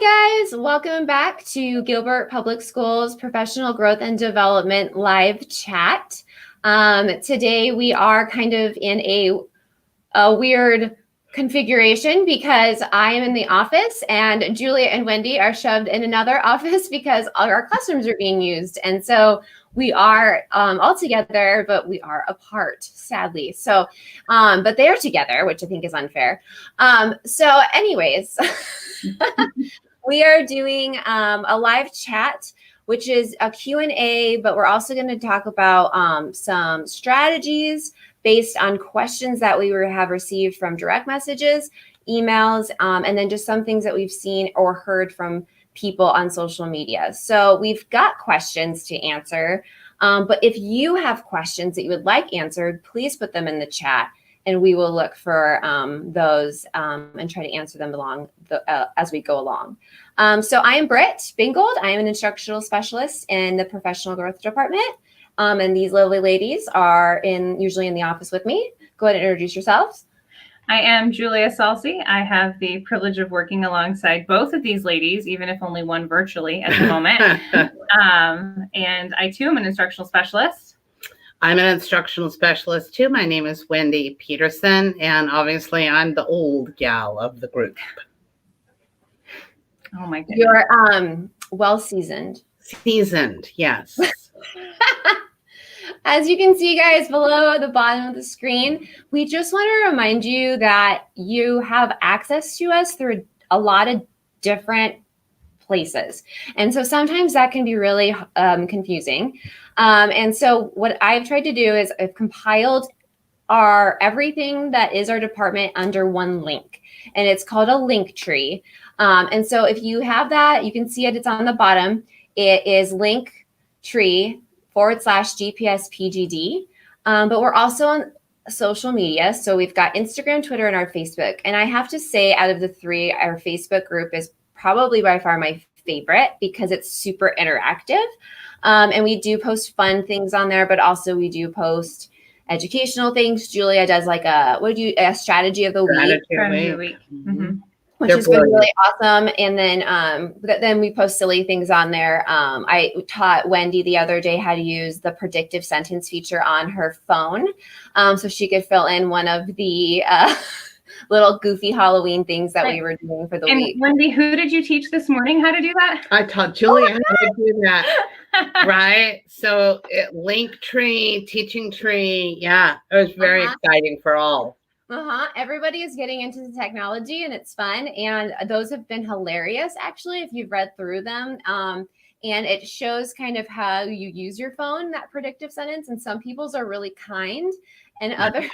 Hi guys, welcome back to Gilbert Public Schools Professional Growth and Development live chat. Today we are kind of in a weird configuration because I am in the office and Julia and Wendy are shoved in another office because all our classrooms are being used. And so we are all together, but we are apart, sadly. So, but they're together, which I think is unfair. So anyways, we are doing a live chat, which is a Q&A, but we're also going to talk about some strategies based on questions that we have received from direct messages, emails, and then just some things that we've seen or heard from people on social media. So we've got questions to answer, but if you have questions that you would like answered, please put them in the chat and we will look for those and try to answer them as we go along. So I am Britt Bingold. I am an instructional specialist in the professional growth department. And these lovely ladies are usually in the office with me. Go ahead and introduce yourselves. I am Julia Salsi. I have the privilege of working alongside both of these ladies, even if only one virtually at the moment. And I too am an instructional specialist. I'm an instructional specialist too. My name is Wendy Peterson, and obviously I'm the old gal of the group. Oh my goodness. You're well seasoned. Seasoned, yes. As you can see, guys, below the bottom of the screen, we just want to remind you that you have access to us through a lot of different places. And so sometimes that can be really confusing. And so what I've tried to do is I've compiled everything that is our department under one link, and it's called a link tree. And so if you have that, you can see it, it's on the bottom. It is linktree /GPS PGD. But we're also on social media. So we've got Instagram, Twitter, and our Facebook. And I have to say, out of the three, our Facebook group is probably by far my favorite because it's super interactive. And we do post fun things on there, but also we do post educational things. Julia does like a strategy of the week. Mm-hmm. Which has been really awesome. And then we post silly things on there. I taught Wendy the other day how to use the predictive sentence feature on her phone, so she could fill in one of the little goofy Halloween things that we were doing for the week. Wendy, who did you teach this morning how to do that? I taught Julia how to do that. Right? So Linktree, teaching tree. Yeah, it was very exciting for all. Everybody is getting into the technology and it's fun. And those have been hilarious, actually, if you've read through them. And it shows kind of how you use your phone, that predictive sentence. And some people's are really kind and others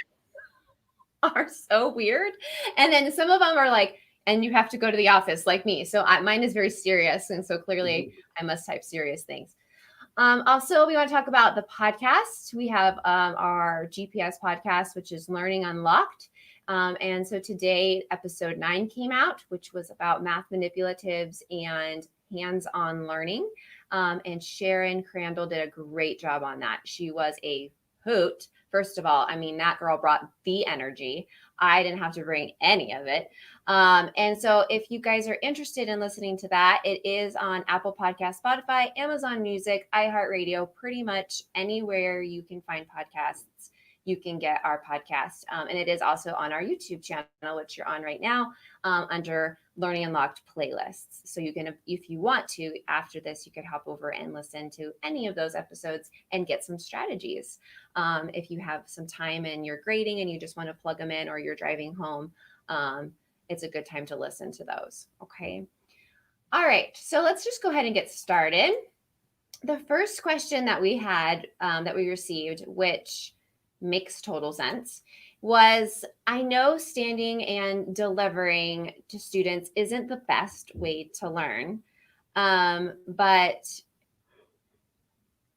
are so weird. And then some of them are like, and you have to go to the office like me. So mine is very serious. And so clearly I must type serious things. Also, we want to talk about the podcast. We have our GPS podcast, which is Learning Unlocked. And so today, episode 9 came out, which was about math manipulatives and hands-on learning. And Sharon Crandall did a great job on that. She was a hoot. First of all, I mean, that girl brought the energy. I didn't have to bring any of it. And so if you guys are interested in listening to that, it is on Apple Podcasts, Spotify, Amazon Music, iHeartRadio, pretty much anywhere you can find podcasts, you can get our podcast. And it is also on our YouTube channel, which you're on right now, under Learning Unlocked playlists. So you can, if you want to, after this, you could hop over and listen to any of those episodes and get some strategies. If you have some time and you're grading and you just want to plug them in or you're driving home, it's a good time to listen to those. Okay. All right. So let's just go ahead and get started. The first question that we had, that we received, which makes total sense, was, I know standing and delivering to students isn't the best way to learn, but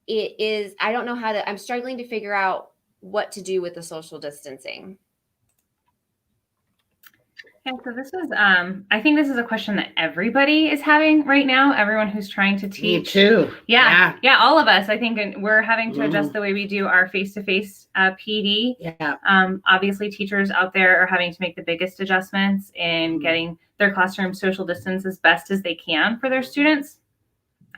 it is, I don't know how to, I'm struggling to figure out what to do with the social distancing. Yeah, so this is, I think this is a question that everybody is having right now. Everyone who's trying to teach. Me too. Yeah, all of us. I think we're having to adjust the way we do our face-to-face PD. Yeah. Obviously, teachers out there are having to make the biggest adjustments in getting their classroom social distance as best as they can for their students.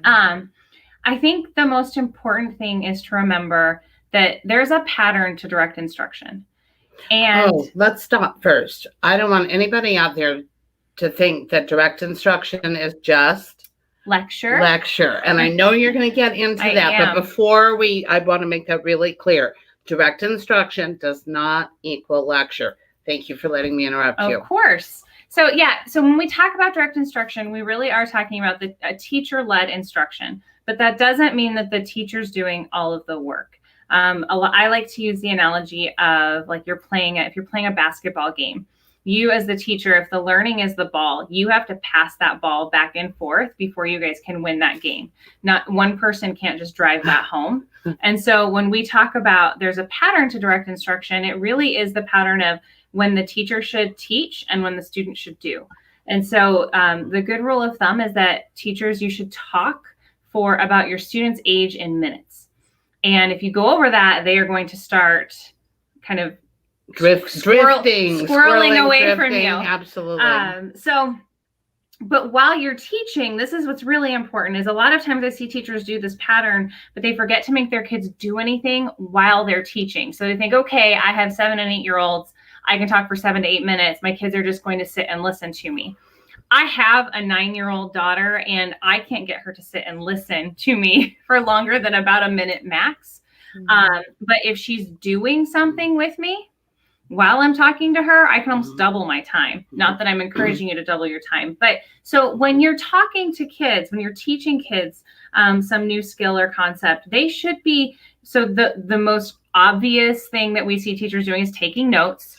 I think the most important thing is to remember that there's a pattern to direct instruction. And let's stop first. I don't want anybody out there to think that direct instruction is just lecture. And I know you're going to get into that, but before I want to make that really clear. Direct instruction does not equal lecture. Thank you for letting me interrupt you. Of course. So when we talk about direct instruction, we really are talking about a teacher-led instruction, but that doesn't mean that the teacher's doing all of the work. I like to use the analogy of like if you're playing a basketball game. You as the teacher, if the learning is the ball, you have to pass that ball back and forth before you guys can win that game. Not one person can't just drive that home. And so when we talk about there's a pattern to direct instruction, it really is the pattern of when the teacher should teach and when the student should do. And so the good rule of thumb is that teachers, you should talk for about your student's age in minutes. And if you go over that, they are going to start kind of squirreling away from you. Absolutely. But while you're teaching, this is what's really important is a lot of times I see teachers do this pattern, but they forget to make their kids do anything while they're teaching. So they think, okay, I have 7 and 8-year-olds. I can talk for 7 to 8 minutes. My kids are just going to sit and listen to me. I have a 9-year-old daughter and I can't get her to sit and listen to me for longer than about a minute max. But if she's doing something with me while I'm talking to her, I can almost double my time. Not that I'm encouraging you to double your time. But so when you're talking to kids, when you're teaching kids some new skill or concept, they should be, so the most obvious thing that we see teachers doing is taking notes.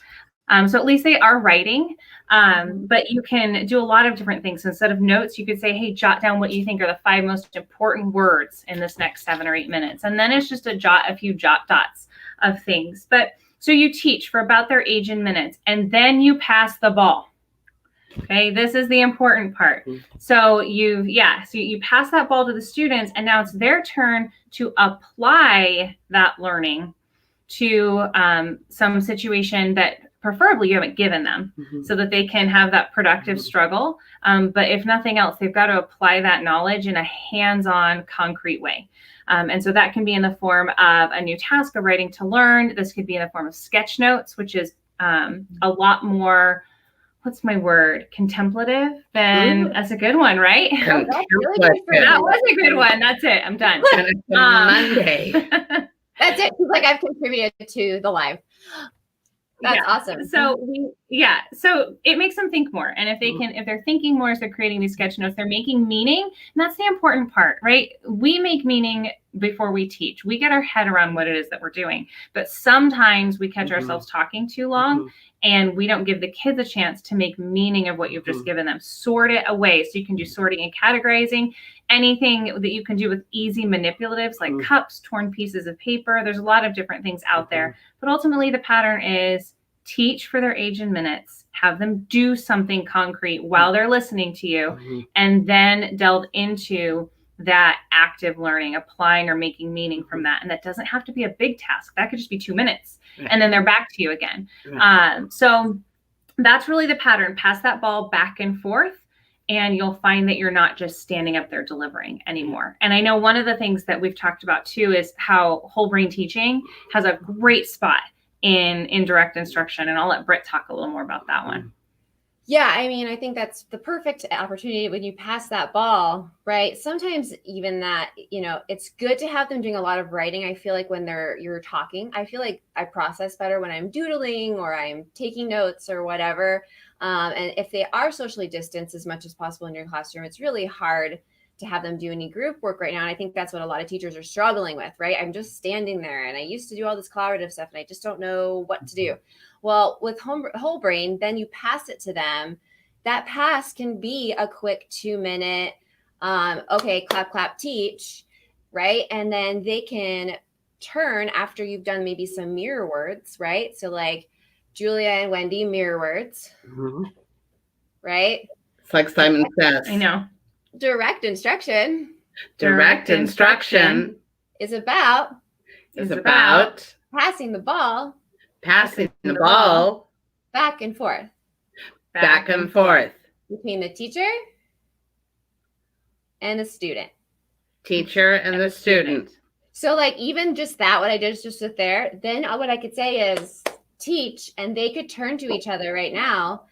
So at least they are writing, but you can do a lot of different things. Instead of notes, you could say, hey, jot down what you think are the 5 most important words in this next 7 or 8 minutes. And then it's just a few jot dots of things. But so you teach for about their age in minutes, and then you pass the ball. Okay, this is the important part. So you pass that ball to the students, and now it's their turn to apply that learning to some situation that preferably you haven't given them so that they can have that productive struggle. But if nothing else, they've got to apply that knowledge in a hands-on, concrete way. And so that can be in the form of a new task of writing to learn. This could be in the form of sketch notes, which is a lot more, what's my word? Contemplative than, that's a good one, right? That was a good one. That's it. I'm done. Monday. That's it. Like I've contributed to the live. That's awesome. So so it makes them think more. And if they're thinking more as they're creating these sketch notes, they're making meaning. And that's the important part, right? We make meaning before we teach. We get our head around what it is that we're doing. But sometimes we catch ourselves talking too long and we don't give the kids a chance to make meaning of what you've just given them. Sort it away. So you can do sorting and categorizing. Anything that you can do with easy manipulatives like cups, torn pieces of paper. There's a lot of different things out there. But ultimately, the pattern is teach for their age in minutes, have them do something concrete while they're listening to you, and then delve into that active learning, applying or making meaning from that. And that doesn't have to be a big task. That could just be 2 minutes. And then they're back to you again. So that's really the pattern. Pass that ball back and forth. And you'll find that you're not just standing up there delivering anymore. And I know one of the things that we've talked about too is how whole brain teaching has a great spot in direct instruction. And I'll let Britt talk a little more about that one. Yeah, I mean, I think that's the perfect opportunity when you pass that ball, right? Sometimes even that, it's good to have them doing a lot of writing. I feel like when you're talking, I feel like I process better when I'm doodling or I'm taking notes or whatever. And if they are socially distanced as much as possible in your classroom, it's really hard to have them do any group work right now. And I think that's what a lot of teachers are struggling with, right? I'm just standing there and I used to do all this collaborative stuff and I just don't know what to do. Well, with whole brain, then you pass it to them. That pass can be a quick 2-minute, okay, clap, clap, teach, right? And then they can turn after you've done maybe some mirror words, right? So like Julia and Wendy, mirror words. right? It's like Simon says. I know. Direct instruction Direct instruction is about passing the ball passing the ball back and forth between the teacher and the student. Teacher and the student. So like even just that, what I did is just sit there. Then what I could say is teach, and they could turn to each other right now.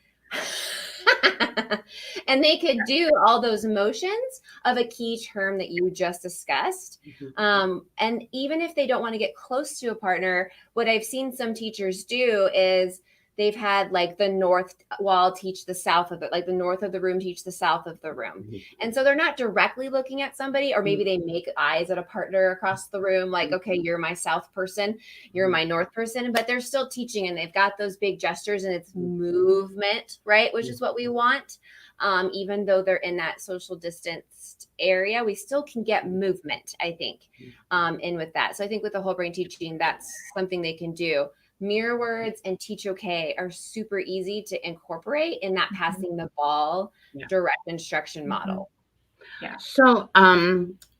And they could do all those motions of a key term that you just discussed. And even if they don't want to get close to a partner, what I've seen some teachers do is they've had like the north wall teach the south of it, like the north of the room teach the south of the room. And so they're not directly looking at somebody, or maybe they make eyes at a partner across the room, like, okay, you're my south person, you're my north person, but they're still teaching, and they've got those big gestures, and it's movement, right? Which is what we want. Even though they're in that social distanced area, we still can get movement, I think, in with that. So I think with the whole brain teaching, that's something they can do. Mirror words and teach okay are super easy to incorporate in that passing the ball direct instruction model. Yeah. So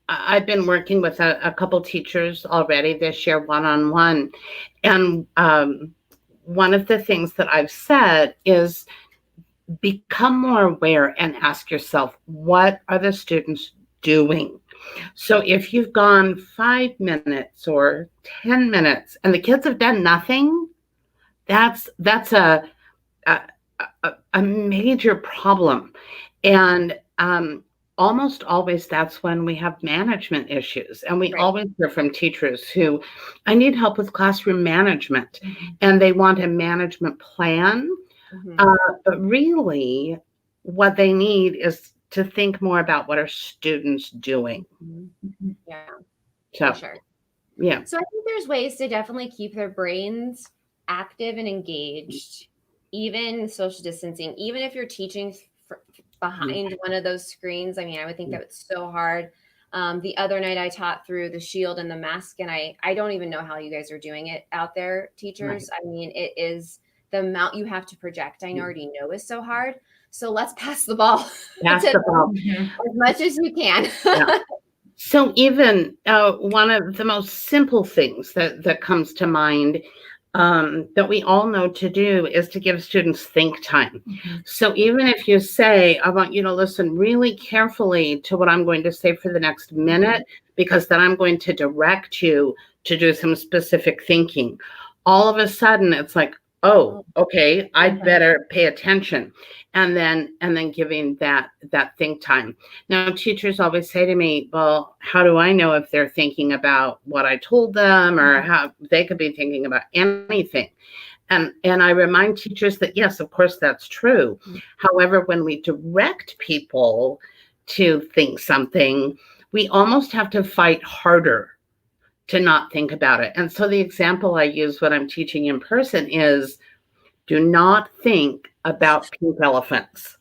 I've been working with a couple teachers already this year, one-on-one. And one of the things that I've said is become more aware and ask yourself, what are the students doing? So if you've gone 5 minutes or 10 minutes and the kids have done nothing, that's a major problem. And almost always that's when we have management issues. And we always hear from teachers who, I need help with classroom management, and they want a management plan. But really what they need is to think more about what are students doing. Yeah, so, for sure. Yeah. So I think there's ways to definitely keep their brains active and engaged, even social distancing, even if you're teaching behind one of those screens. I mean, I would think that it's so hard. The other night I taught through the shield and the mask, and I don't even know how you guys are doing it out there, teachers. I mean, it is the amount you have to project. I already know is so hard. So let's pass the ball. Pass the ball as much as you can. So even one of the most simple things that comes to mind that we all know to do is to give students think time. So even if you say, I want you to listen really carefully to what I'm going to say for the next minute, because then I'm going to direct you to do some specific thinking. All of a sudden it's like, oh, okay, I'd better pay attention. And then giving that think time. Now, teachers always say to me, well, how do I know if they're thinking about what I told them, or how they could be thinking about anything? And I remind teachers that, yes, of course, that's true. However, when we direct people to think something, we almost have to fight harder to not think about it. And so the example I use when I'm teaching in person is, do not think about pink elephants.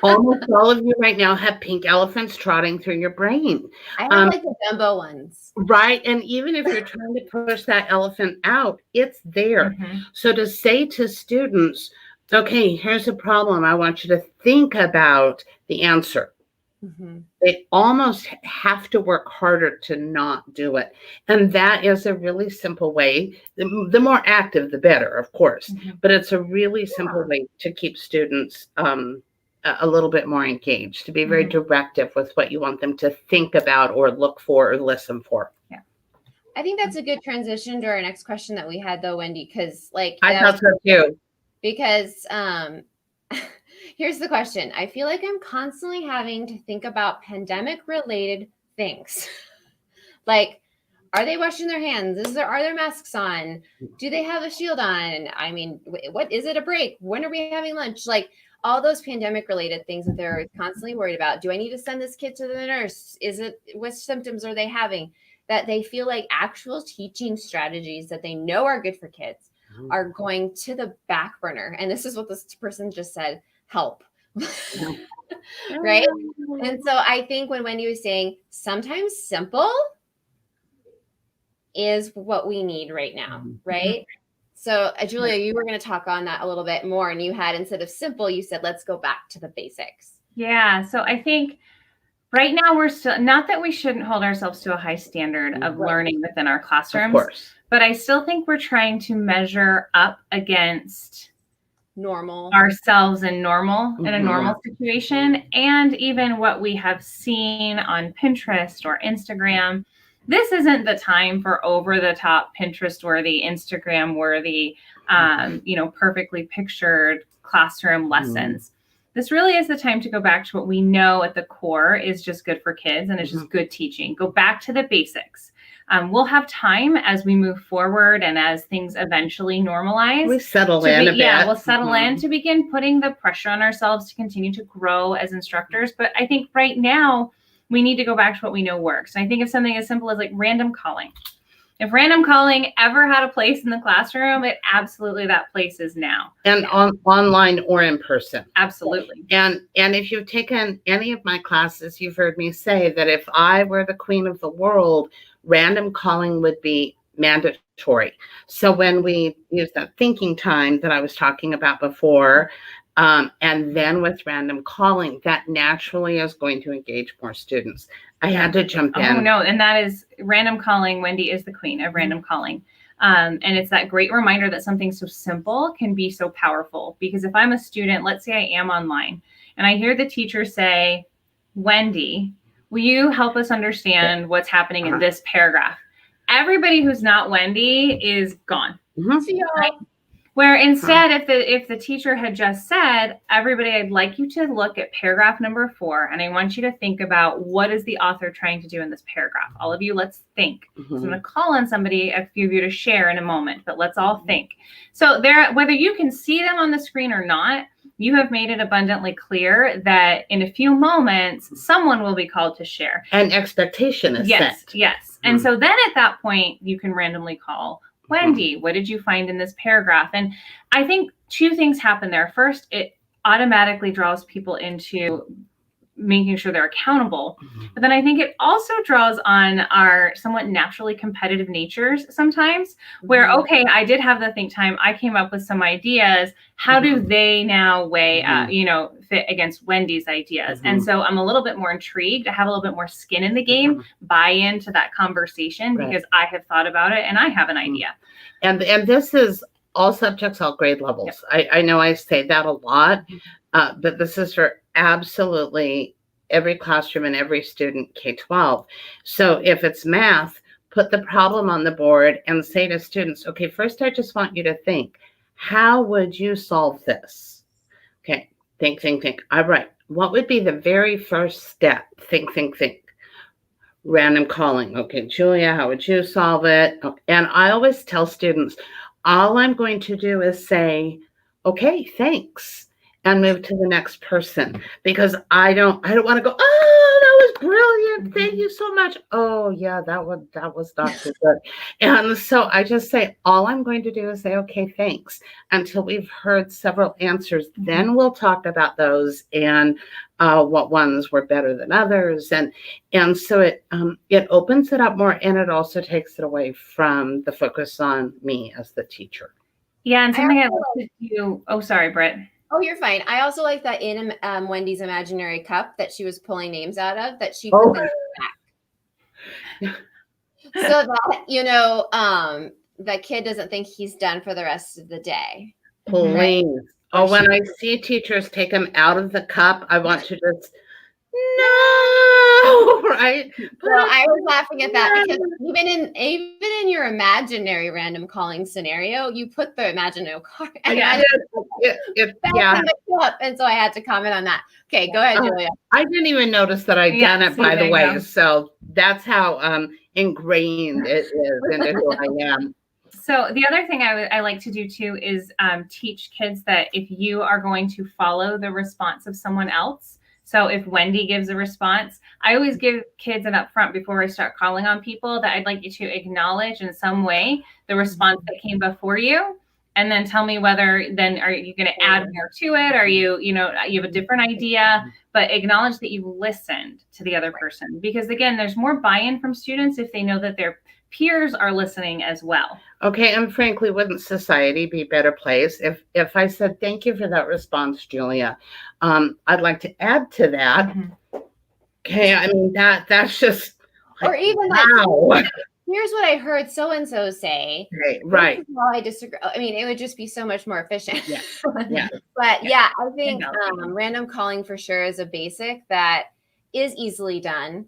Almost all of you right now have pink elephants trotting through your brain. I have like the Dumbo ones. Right. And even if you're trying to push that elephant out, it's there. So to say to students, okay, here's a problem. I want you to think about the answer. They almost have to work harder to not do it. And that is a really simple way. The more active, the better, of course. But it's a really simple way to keep students a little bit more engaged, to be very directive with what you want them to think about or look for or listen for. Yeah. I think that's a good transition to our next question that we had, though, Wendy, because like I thought so too. Because here's the question. I feel like I'm constantly having to think about pandemic-related things. Like, are they washing their hands? Are their masks on? Do they have a shield on? I mean, what is it a break? When are we having lunch? Like, all those pandemic-related things that they're constantly worried about. Do I need to send this kid to the nurse? What symptoms are they having? That they feel like actual teaching strategies that they know are good for kids are going to the back burner. And this is what this person just said, help. Right? And so I think when Wendy was saying sometimes simple is what we need right now, right? So, Julia, you were going to talk on that a little bit more, and you had, instead of simple, you said, let's go back to the basics. Yeah. So I think right now we're still, not that we shouldn't hold ourselves to a high standard of learning within our classrooms, Of course. but I still think we're trying to measure up against Normal. ourselves in a normal situation, and even what we have seen on Pinterest or Instagram. This isn't the time for over the top Pinterest worthy, Instagram worthy, perfectly pictured classroom lessons. This really is the time to go back to what we know at the core is just good for kids, and it's just good teaching. Go back to the basics. We'll have time as we move forward and as things eventually normalize. We settle in a bit. Yeah, we'll settle in to begin putting the pressure on ourselves to continue to grow as instructors. But I think right now we need to go back to what we know works. And I think of something as simple as like random calling. If random calling ever had a place in the classroom, it absolutely that place is now. And online or in person. Absolutely. And if you've taken any of my classes, you've heard me say that if I were the queen of the world, random calling would be mandatory. So when we use that thinking time that I was talking about before, and then with random calling, that naturally is going to engage more students. I had to jump in. Oh, no. And that is random calling. Wendy is the queen of random calling. And it's that great reminder that something so simple can be so powerful. Because if I'm a student, let's say I am online, and I hear the teacher say, Wendy, will you help us understand what's happening in this paragraph? Everybody who's not Wendy is gone. Right? Where instead, if the teacher had just said, everybody, I'd like you to look at paragraph number 4, and I want you to think about what is the author trying to do in this paragraph. All of you, let's think. So I'm going to call on somebody, a few of you, to share in a moment, but let's all think. So there, whether you can see them on the screen or not, you have made it abundantly clear that in a few moments, someone will be called to share. And expectation is set. Yes. And so then at that point, you can randomly call, Wendy, what did you find in this paragraph? And I think 2 things happen there. First, it automatically draws people into making sure they're accountable. But then I think it also draws on our somewhat naturally competitive natures sometimes, where, okay, I did have the think time. I came up with some ideas. How do they now weigh, fit against Wendy's ideas? And so I'm a little bit more intrigued. I have a little bit more skin in the game, buy into that conversation because I have thought about it and I have an idea. And this is all subjects, all grade levels. I know I say that a lot, but this is for absolutely every classroom and every student K-12. So if it's math, put the problem on the board and say to students, okay, first I just want you to think, how would you solve this? Okay, think. All right, what would be the very first step? Think. Random calling. Okay, Julia, how would you solve it? And I always tell students, all I'm going to do is say, okay, thanks, and move to the next person, because I don't want to go, oh, that was brilliant, thank you so much. Oh yeah, that was not so good. And so I just say, all I'm going to do is say, okay, thanks, until we've heard several answers. Then we'll talk about those and what ones were better than others, and so it opens it up more, and it also takes it away from the focus on me as the teacher. Yeah, and something I love to do. Oh, sorry, Britt. Oh, you're fine. I also like that in Wendy's imaginary cup that she was pulling names out of, that she put them back. So that, the kid doesn't think he's done for the rest of the day. Please. Right? Oh, when I see teachers take them out of the cup, I want to just, no, right? So I was laughing at that because even in your imaginary random calling scenario, you put the imaginary card. Yeah. And so I had to comment on that. Okay, go ahead, Julia. I didn't even notice that I'd done it, by the way. So that's how ingrained it is into who I am. So the other thing I like to do too is teach kids that if you are going to follow the response of someone else, so if Wendy gives a response, I always give kids an upfront before I start calling on people that I'd like you to acknowledge in some way the response that came before you, and then tell me whether then are you going to add more to it? Are you have a different idea, but acknowledge that you listened to the other person, because again, there's more buy-in from students if they know that their peers are listening as well. Okay, and frankly, wouldn't society be a better place if I said, thank you for that response, Julia? I'd like to add to that. Okay, I mean, that's just, Or even wow. like, here's what I heard so-and-so say. Right. This is how I disagree. I mean, it would just be so much more efficient. Yeah. But yeah, I think random calling for sure is a basic that is easily done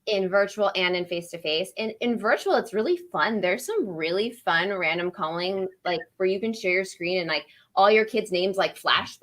in virtual and in face-to-face. In virtual, it's really fun. There's some really fun random calling, like where you can share your screen and like all your kids' names like flash,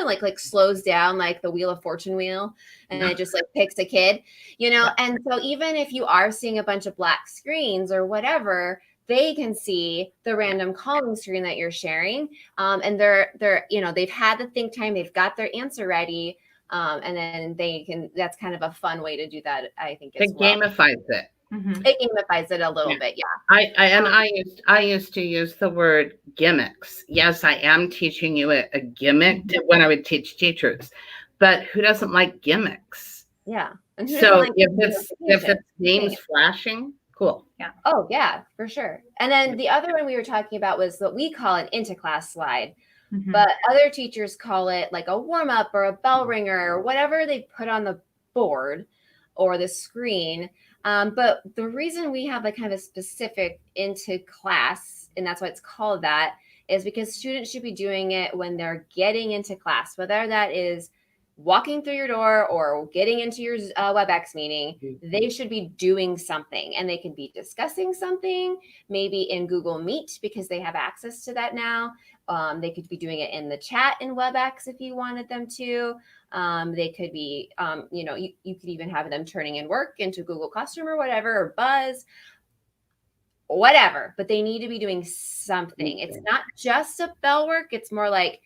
like slows down like the Wheel of Fortune wheel, and it just like picks a kid, you know. And so even if you are seeing a bunch of black screens or whatever, they can see the random calling screen that you're sharing, and they're you know, they've had the think time, they've got their answer ready, and then they can. That's kind of a fun way to do that, I think. It gamifies it. It gamifies it a little bit, yeah. I used to use the word gimmicks. Yes, I am teaching you a gimmick when I would teach teachers, but who doesn't like gimmicks? Yeah. So if it's names flashing, cool. Yeah. Oh yeah, for sure. And then the other one we were talking about was what we call an into-class slide. But other teachers call it like a warm-up or a bell ringer or whatever they put on the board or the screen. But the reason we have like kind of a specific into class, and that's why it's called that, is because students should be doing it when they're getting into class, whether that is walking through your door or getting into your WebEx meeting. They should be doing something, and they can be discussing something, maybe in Google Meet because they have access to that now. They could be doing it in the chat in WebEx if you wanted them to. They could be, you know, you could even have them turning in work into Google Classroom or whatever, or Buzz, whatever, but they need to be doing something. It's not just a bell work. It's more like,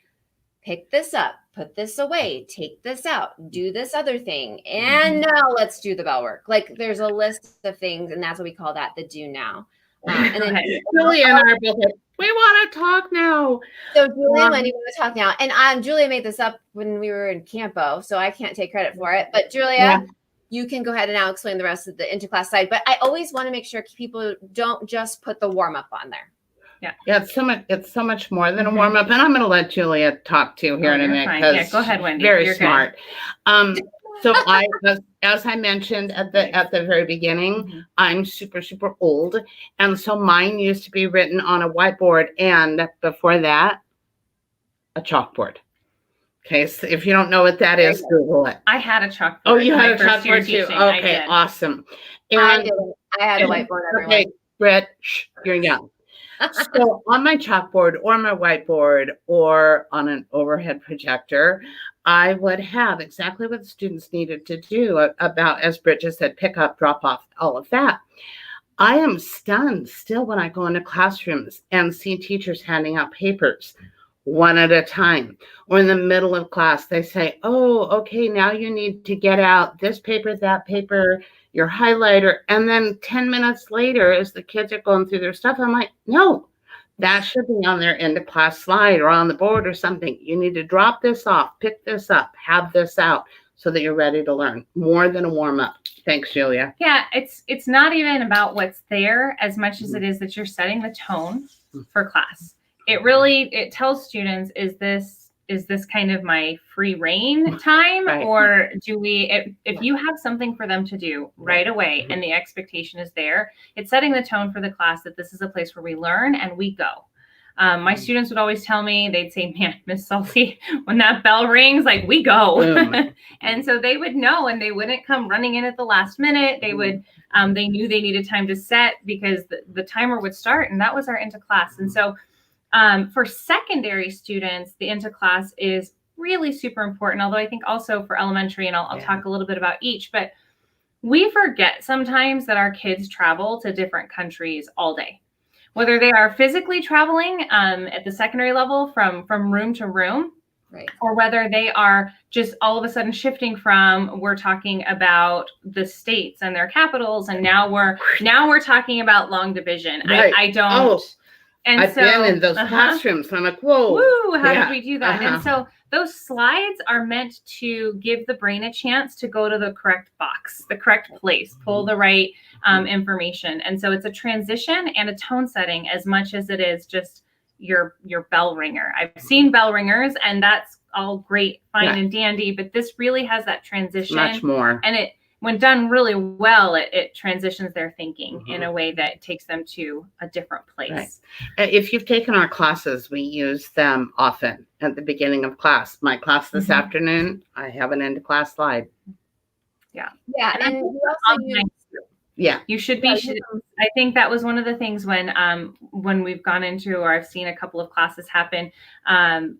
pick this up, put this away, take this out, do this other thing. And now let's do the bell work. Like there's a list of things, and that's what we call that, the do now. And then Julia and I are both like, we want to talk now. So Julia, when you want to talk now, and Julia made this up when we were in Campo, so I can't take credit for it. But Julia, you can go ahead and now explain the rest of the interclass side. But I always want to make sure people don't just put the warm up on there. Yeah, it's so much more than a warm up, and I'm going to let Julia talk to here in a minute because go ahead, Wendy. Very smart. So as I mentioned at the very beginning, I'm super old, and so mine used to be written on a whiteboard, and before that, a chalkboard. Okay, so if you don't know what that is, Google it. I had a chalkboard. Oh, you had a chalkboard too. Okay, awesome. And I had a whiteboard. Okay, Brett, you're young. So on my chalkboard or my whiteboard or on an overhead projector, I would have exactly what the students needed to do about, as Britt just said, pick up, drop off, all of that. I am stunned still when I go into classrooms and see teachers handing out papers one at a time, or in the middle of class, they say, oh, okay, now you need to get out this paper, that paper, your highlighter. And then 10 minutes later, as the kids are going through their stuff, I'm like, no, that should be on their end of class slide or on the board or something. You need to drop this off, pick this up, have this out so that you're ready to learn. More than a warm up. Thanks, Julia. Yeah, it's not even about what's there as much as it is that you're setting the tone for class. It tells students, is this kind of my free reign time, right? Or do we, if you have something for them to do right away and the expectation is there, it's setting the tone for the class that this is a place where we learn and we go. My students would always tell me, they'd say, man, Miss Salty, when that bell rings, like we go. And so they would know, and they wouldn't come running in at the last minute. They would, they knew they needed time to set because the timer would start, and that was our into class. And so for secondary students, the into class is really super important, although I think also for elementary, and I'll talk a little bit about each, but we forget sometimes that our kids travel to different countries all day, whether they are physically traveling at the secondary level from room to room, right, or whether they are just all of a sudden shifting from, we're talking about the states and their capitals, and now we're talking about long division. Right. I don't. And I've been in those classrooms. And I'm like, whoa. How did we do that? And so those slides are meant to give the brain a chance to go to the correct box, the correct place, pull the right information. And so it's a transition and a tone setting as much as it is just your bell ringer. I've seen bell ringers, and that's all great, fine and dandy, but this really has that transition. Much more. And it, when done really well, it transitions their thinking in a way that takes them to a different place. Right. If you've taken our classes, we use them often at the beginning of class. My class this afternoon, I have an end of class slide. Yeah. And we also use, you should be. I think that was one of the things when we've gone into, or I've seen a couple of classes happen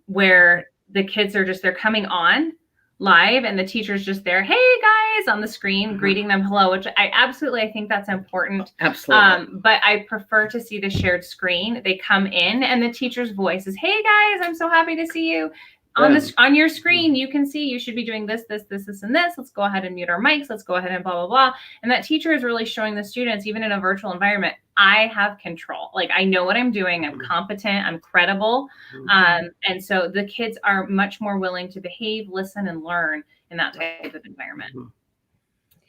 where the kids are they're coming on live and the teacher's just there, hey guys, on the screen, greeting them hello, which I think that's important. Absolutely. But I prefer to see the shared screen. They come in and the teacher's voice is, hey guys, I'm so happy to see you. On your screen, you can see you should be doing this, and this. Let's go ahead and mute our mics. Let's go ahead and blah, blah, blah. And that teacher is really showing the students, even in a virtual environment, I have control. Like, I know what I'm doing. I'm competent. I'm credible. And so the kids are much more willing to behave, listen, and learn in that type of environment.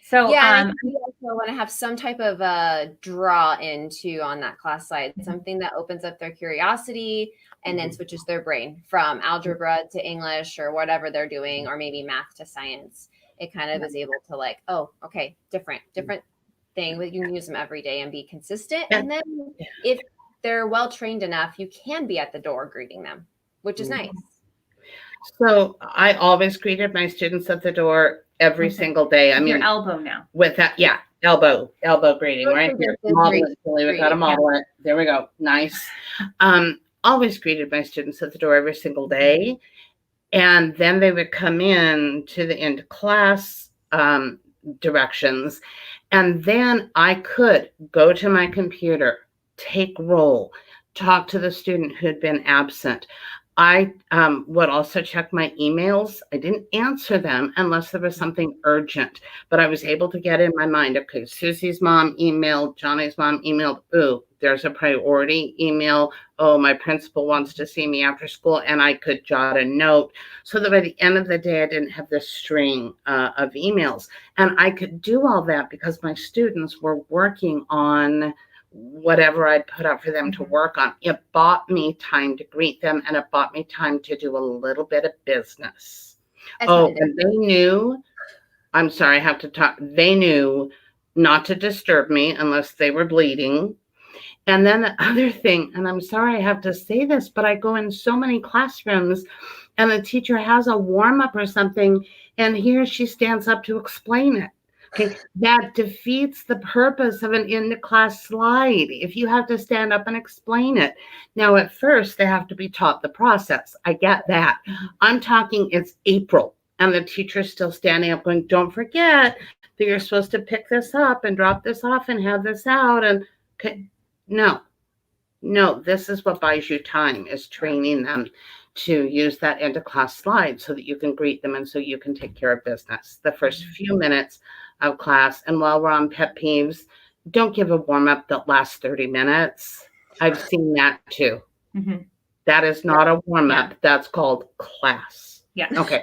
So I think we also want to have some type of draw into on that class side, something that opens up their curiosity and then switches their brain from algebra to English or whatever they're doing, or maybe math to science. It kind of is able to like, oh, okay, different thing. You can use them every day and be consistent. And then if they're well trained enough, you can be at the door greeting them, which is nice. So I always greeted my students at the door every single day. I mean, your elbow now. With that, elbow greeting, right here. Model it, Julie. We got to model it. There we go. Nice. Always greeted my students at the door every single day. And then they would come in to the end class directions. And then I could go to my computer, take roll, talk to the student who had been absent. I would also check my emails. I didn't answer them unless there was something urgent, but I was able to get in my mind, okay, Susie's mom emailed, Johnny's mom emailed, ooh, there's a priority email. Oh, my principal wants to see me after school, and I could jot a note so that by the end of the day, I didn't have this string of emails. And I could do all that because my students were working on whatever I'd put out for them to work on. It bought me time to greet them, and it bought me time to do a little bit of business. And they knew, I'm sorry, I have to talk. They knew not to disturb me unless they were bleeding. And then the other thing, and I'm sorry I have to say this, but I go in so many classrooms and the teacher has a warm-up or something, and here she stands up to explain it. Okay, that defeats the purpose of an end-of-class slide if you have to stand up and explain it. Now, at first, they have to be taught the process. I get that. I'm talking, it's April, and the teacher's still standing up going, don't forget that you're supposed to pick this up and drop this off and have this out. And okay, no, this is what buys you time, is training them to use that end-of-class slide so that you can greet them and so you can take care of business. The first few minutes of class. And while we're on pet peeves, don't give a warm-up that lasts 30 minutes. I've seen that too. That is not a warm-up. That's called class. Yeah. Okay.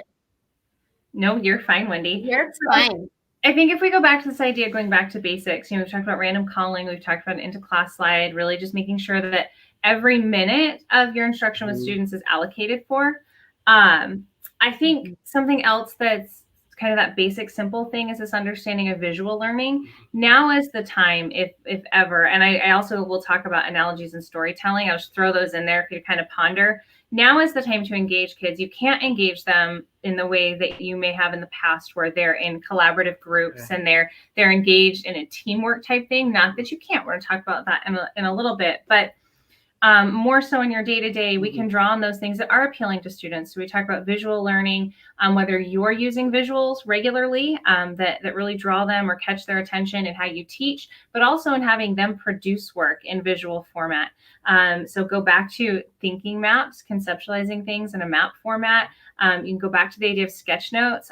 No, you're fine, Wendy. You're fine. I think if we go back to this idea, going back to basics, we've talked about random calling, we've talked about an into-class slide, really just making sure that every minute of your instruction with students is allocated for. I think something else that's kind of that basic, simple thing is this understanding of visual learning. Now is the time, if ever, and I also will talk about analogies and storytelling. I'll just throw those in there for you to kind of ponder. Now is the time to engage kids. You can't engage them in the way that you may have in the past, where they're in collaborative groups and they're engaged in a teamwork type thing. Not that you can't. We're going to talk about that in a little bit, but more so in your day-to-day, we can draw on those things that are appealing to students. So we talk about visual learning, whether you're using visuals regularly that really draw them or catch their attention in how you teach, but also in having them produce work in visual format. So go back to thinking maps, conceptualizing things in a map format. You can go back to the idea of sketch notes.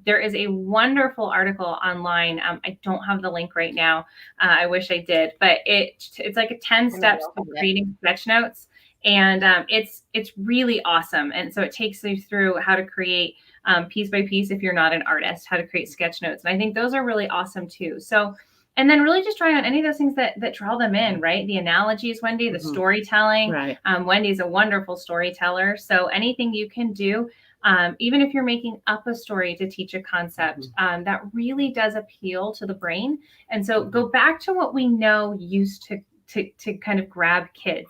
There is a wonderful article online. I don't have the link right now. I wish I did, but it's like a 10 steps to creating sketch notes. And it's really awesome. And so it takes you through how to create piece by piece, if you're not an artist, how to create sketch notes. And I think those are really awesome too. So, and then really just trying on any of those things that draw them in, right? The analogies, Wendy, the storytelling. Right. Wendy's a wonderful storyteller. So anything you can do, even if you're making up a story to teach a concept, that really does appeal to the brain. And so go back to what we know used to kind of grab kids.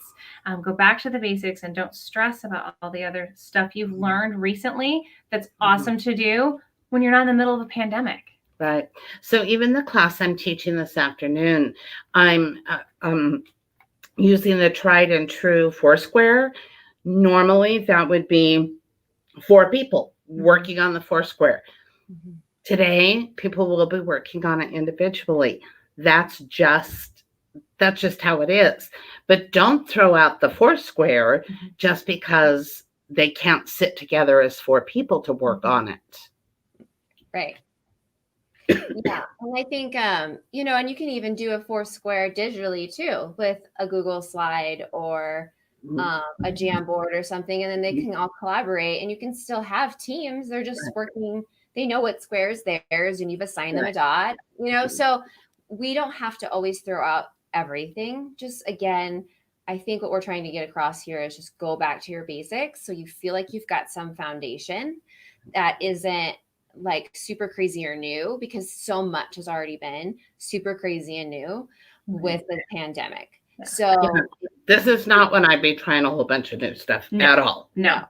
Go back to the basics and don't stress about all the other stuff you've learned recently that's awesome to do when you're not in the middle of a pandemic. Right. So even the class I'm teaching this afternoon, I'm using the tried and true Foursquare. Normally that would be 4 people working on the Foursquare. Today, people will be working on it individually. That's just how it is. But don't throw out the Foursquare just because they can't sit together as 4 people to work on it. Right. Yeah. And I think, and you can even do a Foursquare digitally too with a Google slide or a Jamboard or something, and then they can all collaborate and you can still have teams. They're just working. They know what square is theirs and you've assigned them a dot, so we don't have to always throw out everything. Just again, I think what we're trying to get across here is just go back to your basics. So you feel like you've got some foundation that isn't like super crazy or new, because so much has already been super crazy and new with the pandemic. So this is not when I'd be trying a whole bunch of new stuff at all. No.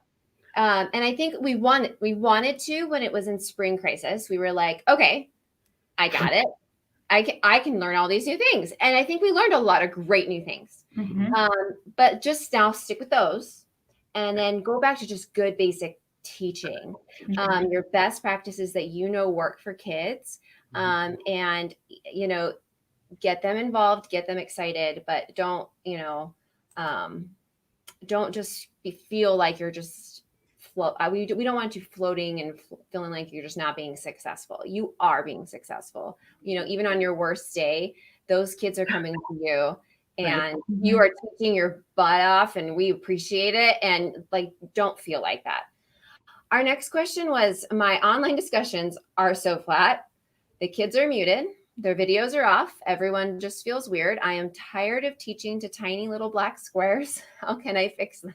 And I think we wanted to when it was in spring crisis. We were like, okay, I got it. I can learn all these new things. And I think we learned a lot of great new things. But just now stick with those and then go back to just good basic teaching. Your best practices that work for kids, and get them involved, get them excited, but don't just feel like you're just we don't want you floating and feeling like you're just not being successful. You are being successful. Even on your worst day, those kids are coming to you and you are teaching your butt off, and we appreciate it. And don't feel like that. Our next question was, my online discussions are so flat. The kids are muted. Their videos are off. Everyone just feels weird. I am tired of teaching to tiny little black squares. How can I fix this?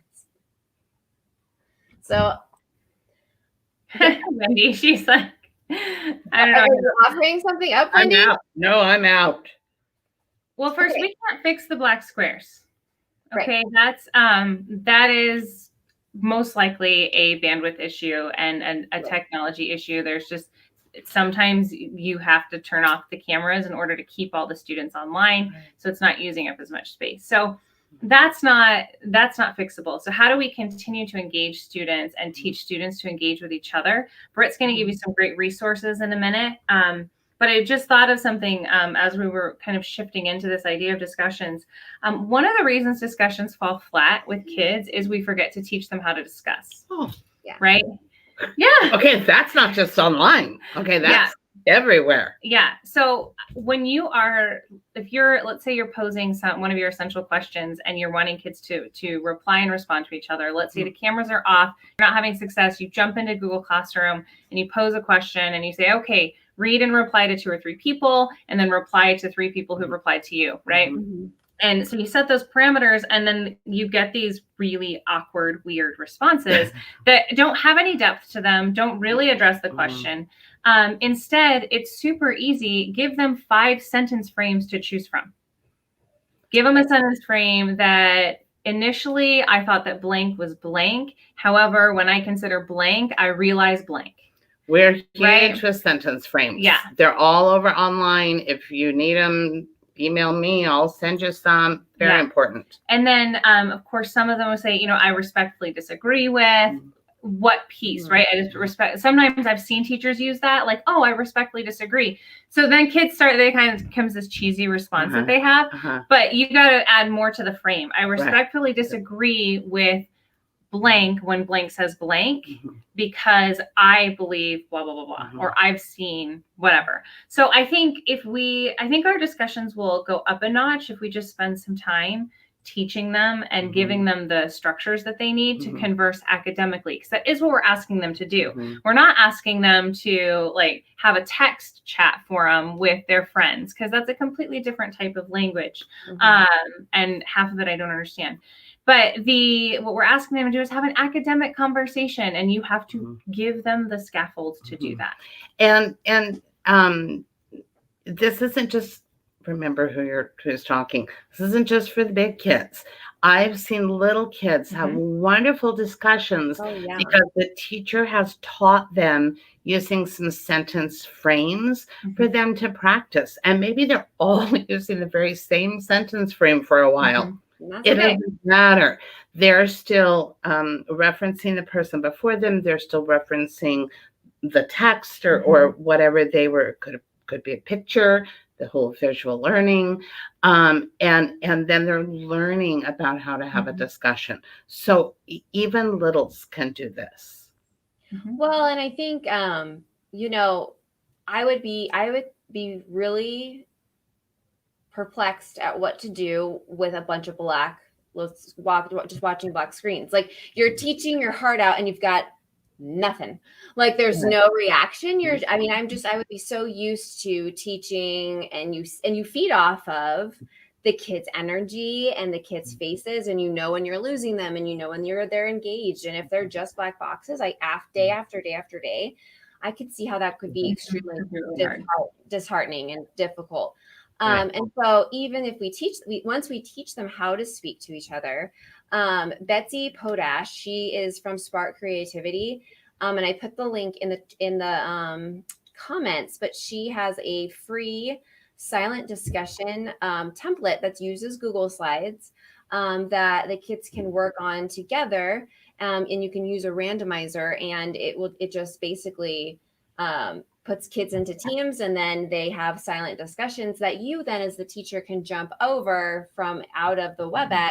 So Wendy, she's like, I don't know. Are you offering something up, Wendy? I'm out. No, I'm out. Well, first, we can't fix the black squares. Okay, Right. that is most likely a bandwidth issue and a technology issue. There's just sometimes you have to turn off the cameras in order to keep all the students online, so it's not using up as much space. So that's not fixable. So how do we continue to engage students and teach students to engage with each other? Britt's going to give you some great resources in a minute. But I just thought of something as we were kind of shifting into this idea of discussions. One of the reasons discussions fall flat with kids is we forget to teach them how to discuss. Oh, yeah. Right? Yeah. Okay, that's not just online. Okay, that's everywhere. Yeah. So when let's say you're posing one of your essential questions and you're wanting kids to reply and respond to each other. Let's say the cameras are off, you're not having success. You jump into Google Classroom and you pose a question and you say, okay, read and reply to 2 or 3 people, and then reply to 3 people who replied to you, right? And so you set those parameters, and then you get these really awkward, weird responses that don't have any depth to them, don't really address the question. Instead, it's super easy. Give them 5 sentence frames to choose from. Give them a sentence frame that initially I thought that blank was blank. However, when I consider blank, I realize blank. We're huge with sentence frames. Yeah. They're all over online. If you need them, email me. I'll send you some. Very important. And then, of course, some of them will say, I respectfully disagree with what piece, right? I just respect. Sometimes I've seen teachers use that, like, oh, I respectfully disagree. So then kids they kind of becomes this cheesy response that they have, but you got to add more to the frame. I respectfully disagree with blank when blank says blank because I believe blah, blah, blah, blah, or I've seen whatever. So I think our discussions will go up a notch if we just spend some time teaching them and giving them the structures that they need to converse academically, because that is what we're asking them to do. We're not asking them to like have a text chat forum with their friends, because that's a completely different type of language. And half of it I don't understand. But what we're asking them to do is have an academic conversation, and you have to give them the scaffold to do that. And this isn't just, remember who's talking. This isn't just for the big kids. I've seen little kids have wonderful discussions because the teacher has taught them using some sentence frames for them to practice. And maybe they're all using the very same sentence frame for a while. It doesn't matter. They're still referencing the person before them. They're still referencing the text or whatever they were. Could be a picture, the whole visual learning, and then they're learning about how to have a discussion. So even littles can do this. Well, and I think you know, I would be really perplexed at what to do with a bunch of just watching black screens. Like, you're teaching your heart out and you've got nothing. Like, there's no reaction. I would be so used to teaching, and you feed off of the kids' energy and the kids' faces, and when you're losing them, and when they're engaged. And if they're just black boxes, like day after day after day, I could see how that could be extremely disheartening and difficult. And so even if once we teach them how to speak to each other, Betsy Podash, she is from Spark Creativity. And I put the link in the comments, but she has a free silent discussion template that uses Google Slides that the kids can work on together. And you can use a randomizer, and it just basically puts kids into teams, and then they have silent discussions that you then as the teacher can jump over from out of the WebEx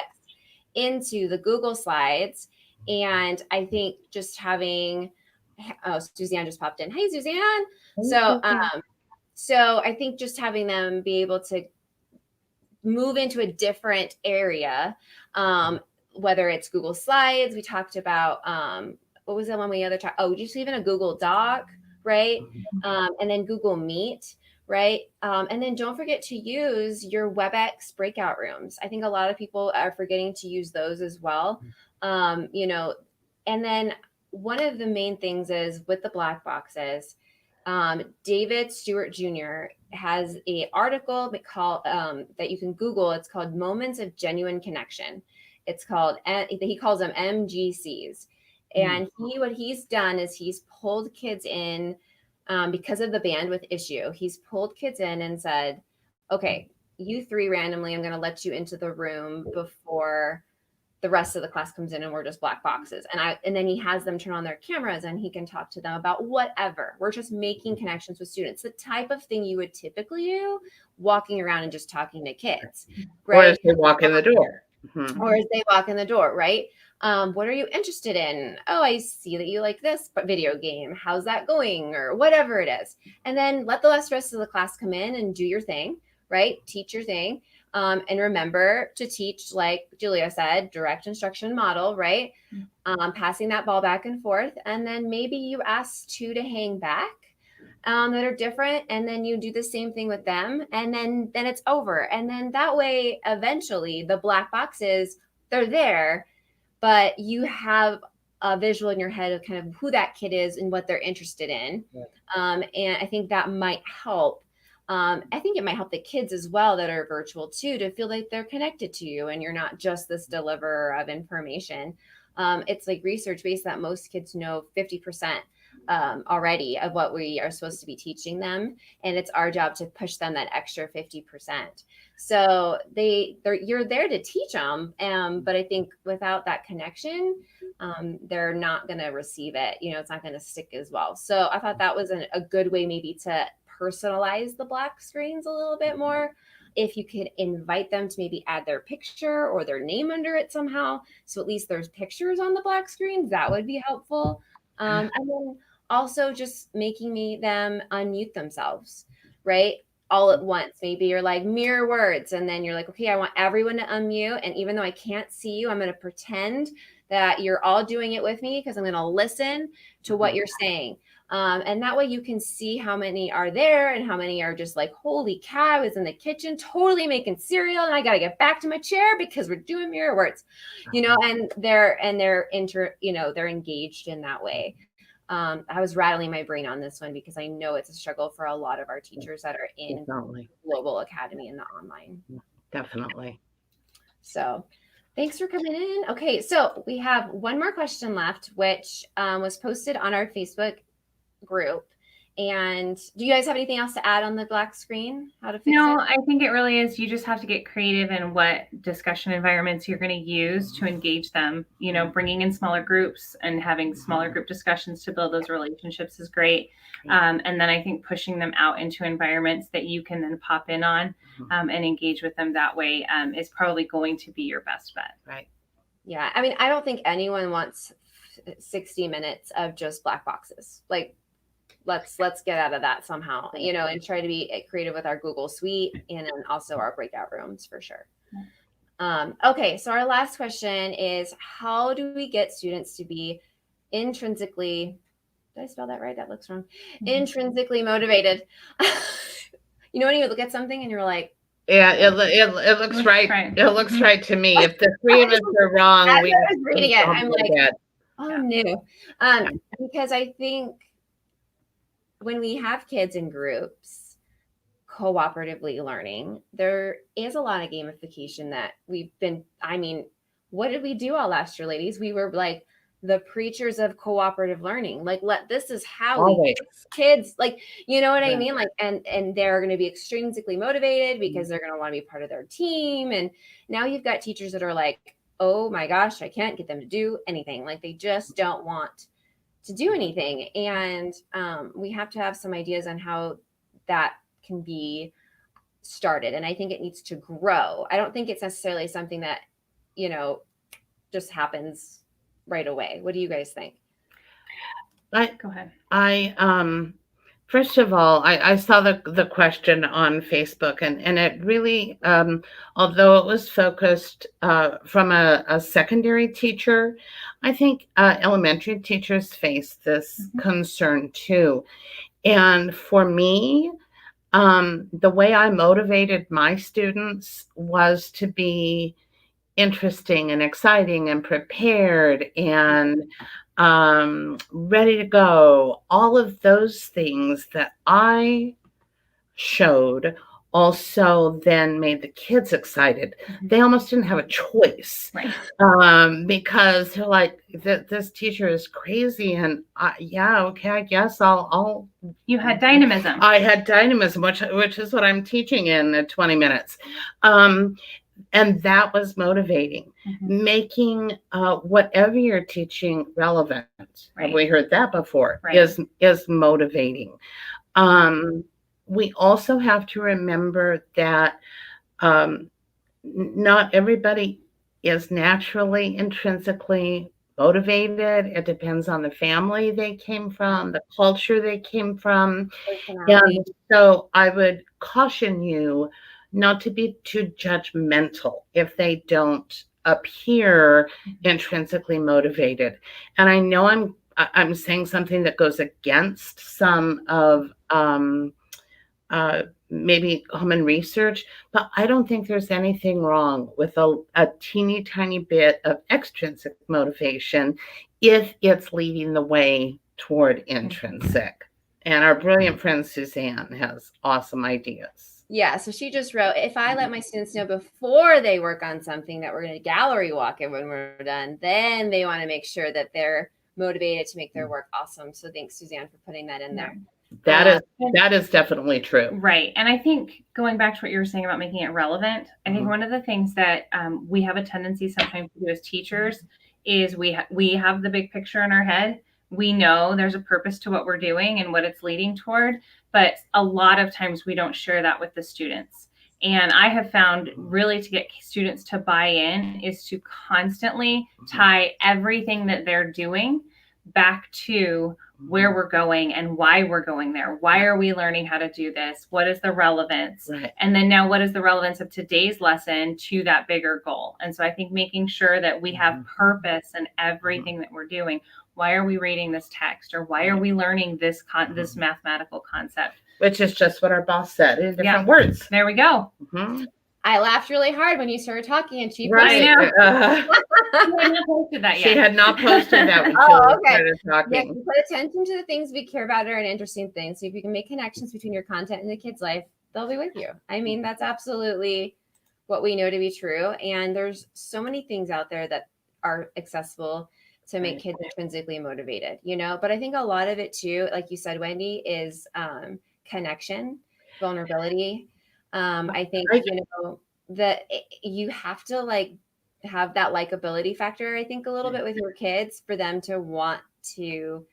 into the Google Slides. And I think just having, Suzanne just popped in. Hey, Suzanne. So I think just having them be able to move into a different area, whether it's Google Slides, we talked about, what was the one we other talked? Oh, just even a Google Doc, right? And then Google Meet, right? And then don't forget to use your WebEx breakout rooms. I think a lot of people are forgetting to use those as well. And then one of the main things is with the black boxes, David Stewart Jr. has an article that you can Google. It's called Moments of Genuine Connection. He calls them MGCs. And what he's done is he's pulled kids in because of the bandwidth issue. He's pulled kids in and said, okay, you three randomly, I'm going to let you into the room before the rest of the class comes in, and we're just black boxes. And then he has them turn on their cameras, and he can talk to them about whatever. We're just making connections with students, the type of thing you would typically do walking around and just talking to kids, right? Or as they walk in the door. Or as they walk in the door, right? What are you interested in? Oh, I see that you like this video game. How's that going? Or whatever it is. And then let the rest of the class come in and do your thing, right? Teach your thing. And remember to teach, like Julia said, direct instruction model, right? Passing that ball back and forth. And then maybe you ask two to hang back that are different. And then you do the same thing with them. And then it's over. And then that way, eventually, the black boxes, they're there, but you have a visual in your head of kind of who that kid is and what they're interested in. And I think that might help. I think it might help the kids as well that are virtual too, to feel like they're connected to you and you're not just this deliverer of information. It's like research based that most kids know 50% already of what we are supposed to be teaching them. And it's our job to push them that extra 50%. So you're there to teach them. But I think without that connection, they're not going to receive it. It's not going to stick as well. So I thought that was a good way maybe to personalize the black screens a little bit more. If you could invite them to maybe add their picture or their name under it somehow, so at least there's pictures on the black screens, that would be helpful. And then also just making them unmute themselves, right? all at once. Maybe you're like mirror words, and then you're like, okay, I want everyone to unmute. And even though I can't see you, I'm going to pretend that you're all doing it with me because I'm going to listen to what you're saying. And that way you can see how many are there and how many are just like, holy cow, I was in the kitchen totally making cereal and I got to get back to my chair because we're doing mirror words, and they're they're engaged in that way. I was rattling my brain on this one because I know it's a struggle for a lot of our teachers that are in Definitely. Global Academy and the online. Definitely. So thanks for coming in. Okay, so we have one more question left, which was posted on our Facebook group. And do you guys have anything else to add on the black screen? How to fix No, it? I think it really is. You just have to get creative in what discussion environments you're going to use to engage them. Bringing in smaller groups and having smaller group discussions to build those relationships is great. And then I think pushing them out into environments that you can then pop in on and engage with them that way is probably going to be your best bet. Right. Yeah. I mean, I don't think anyone wants 60 minutes of just black boxes. Like, let's get out of that somehow, and try to be creative with our Google Suite and then also our breakout rooms for sure. Okay, so our last question is, how do we get students to be intrinsically, did I spell that right? That looks wrong. Intrinsically motivated. When you look at something and you're like, yeah, it looks right. It looks right to me. If the three of us are wrong, as I was reading it, I'm like, oh no. Because I think when we have kids in groups cooperatively learning, there is a lot of gamification that what did we do all last year, ladies? We were like the preachers of cooperative learning. Like, this is how we kids, like, you know what I mean? Like, and they're going to be extrinsically motivated because they're going to want to be part of their team. And now you've got teachers that are like, oh my gosh, I can't get them to do anything. Like, they just don't want to do anything. And we have to have some ideas on how that can be started. And I think it needs to grow. I don't think it's necessarily something that, just happens right away. What do you guys think? Go ahead. First of all, I saw the question on Facebook, and it really, although it was focused from a secondary teacher, I think elementary teachers face this concern too. And for me, the way I motivated my students was to be interesting and exciting and prepared and ready to go. All of those things that I showed also then made the kids excited. They almost didn't have a choice, because they're like, this teacher is crazy, and okay, I guess I'll. You had dynamism. I had dynamism, which is what I'm teaching in 20 minutes. And that was motivating, making whatever you're teaching relevant. Have we heard that before? Is motivating. We also have to remember that not everybody is naturally intrinsically motivated. It depends on the family they came from, the culture they came from. And so I would caution you not to be too judgmental if they don't appear intrinsically motivated. And I know I'm saying something that goes against some of maybe common research, but I don't think there's anything wrong with a teeny tiny bit of extrinsic motivation if it's leading the way toward intrinsic. And our brilliant friend Suzanne has awesome ideas. Yeah, so she just wrote, if I let my students know before they work on something that we're going to gallery walk it when we're done, then they want to make sure that they're motivated to make their work awesome. So thanks, Suzanne, for putting that in there. That is definitely true. Right. And I think going back to what you were saying about making it relevant, I think one of the things that we have a tendency sometimes to do as teachers is we have the big picture in our head. We know there's a purpose to what we're doing and what it's leading toward, but a lot of times we don't share that with the students. And I have found really to get students to buy in is to constantly tie everything that they're doing back to where we're going and why we're going there. Why are we learning how to do this? What is the relevance? Right. And then now what is the relevance of today's lesson to that bigger goal? And so I think making sure that we have purpose in everything that we're doing. Why are we reading this text, or why are we learning this this mathematical concept? Which is just what our boss said in different words. There we go. Mhm. I laughed really hard when you started talking, and she Right. I know. Uh, She had not posted that she yet. had not posted that when Oh, Julie okay. started Yes, talking. you put attention to the things we care about are an interesting thing. So if you can make connections between your content and the kid's life, they'll be with you. I mean, that's absolutely what we know to be true. And there's so many things out there that are accessible to make kids intrinsically motivated, you know. But I think a lot of it too, like you said, Wendy, is connection, vulnerability. I think, you know, that you have to like have that likability factor, I think, a little bit with your kids for them to want to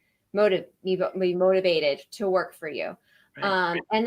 be motivated to work for you. Right. And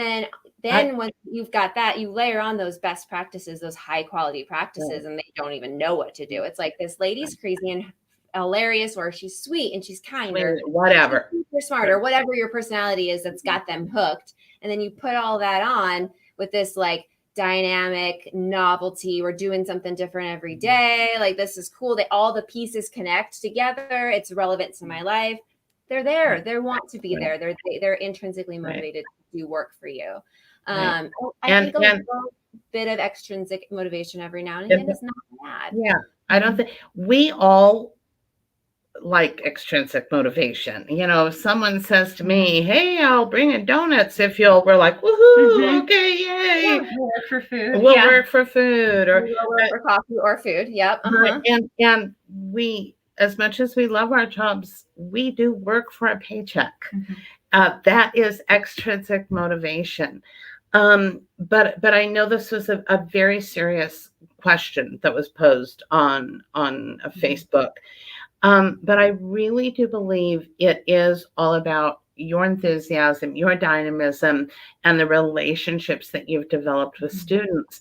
then once you've got that, you layer on those best practices, those high quality practices, and they don't even know what to do. It's like, this lady's crazy and hilarious, or she's sweet and she's kind, or whatever, super smart, or whatever your personality is that's got them hooked. And then you put all that on with this like dynamic novelty. We're doing something different every day. Like, this is cool. All the pieces connect together. It's relevant to my life. They're there. They want to be there. They're intrinsically motivated to do work for you. I think a little bit of extrinsic motivation every now and again is not bad. Yeah, I don't think we all like extrinsic motivation. You know, if someone says to me, "Hey, I'll bring in donuts if you'll," we're like, "Woohoo! Okay, yay! We'll work for food. We'll work for food, or we'll work for coffee or food." Yep. And we, as much as we love our jobs, we do work for a paycheck. That is extrinsic motivation. But I know this was a very serious question that was posed on Facebook. But I really do believe it is all about your enthusiasm, your dynamism, and the relationships that you've developed with students.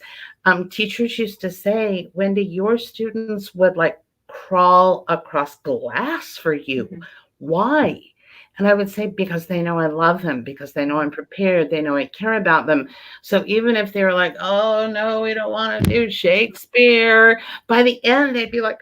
Teachers used to say, Wendy, your students would like crawl across glass for you. Why? And I would say, because they know I love them, because they know I'm prepared, they know I care about them. So even if they were like, oh no, we don't want to do Shakespeare, by the end they'd be like,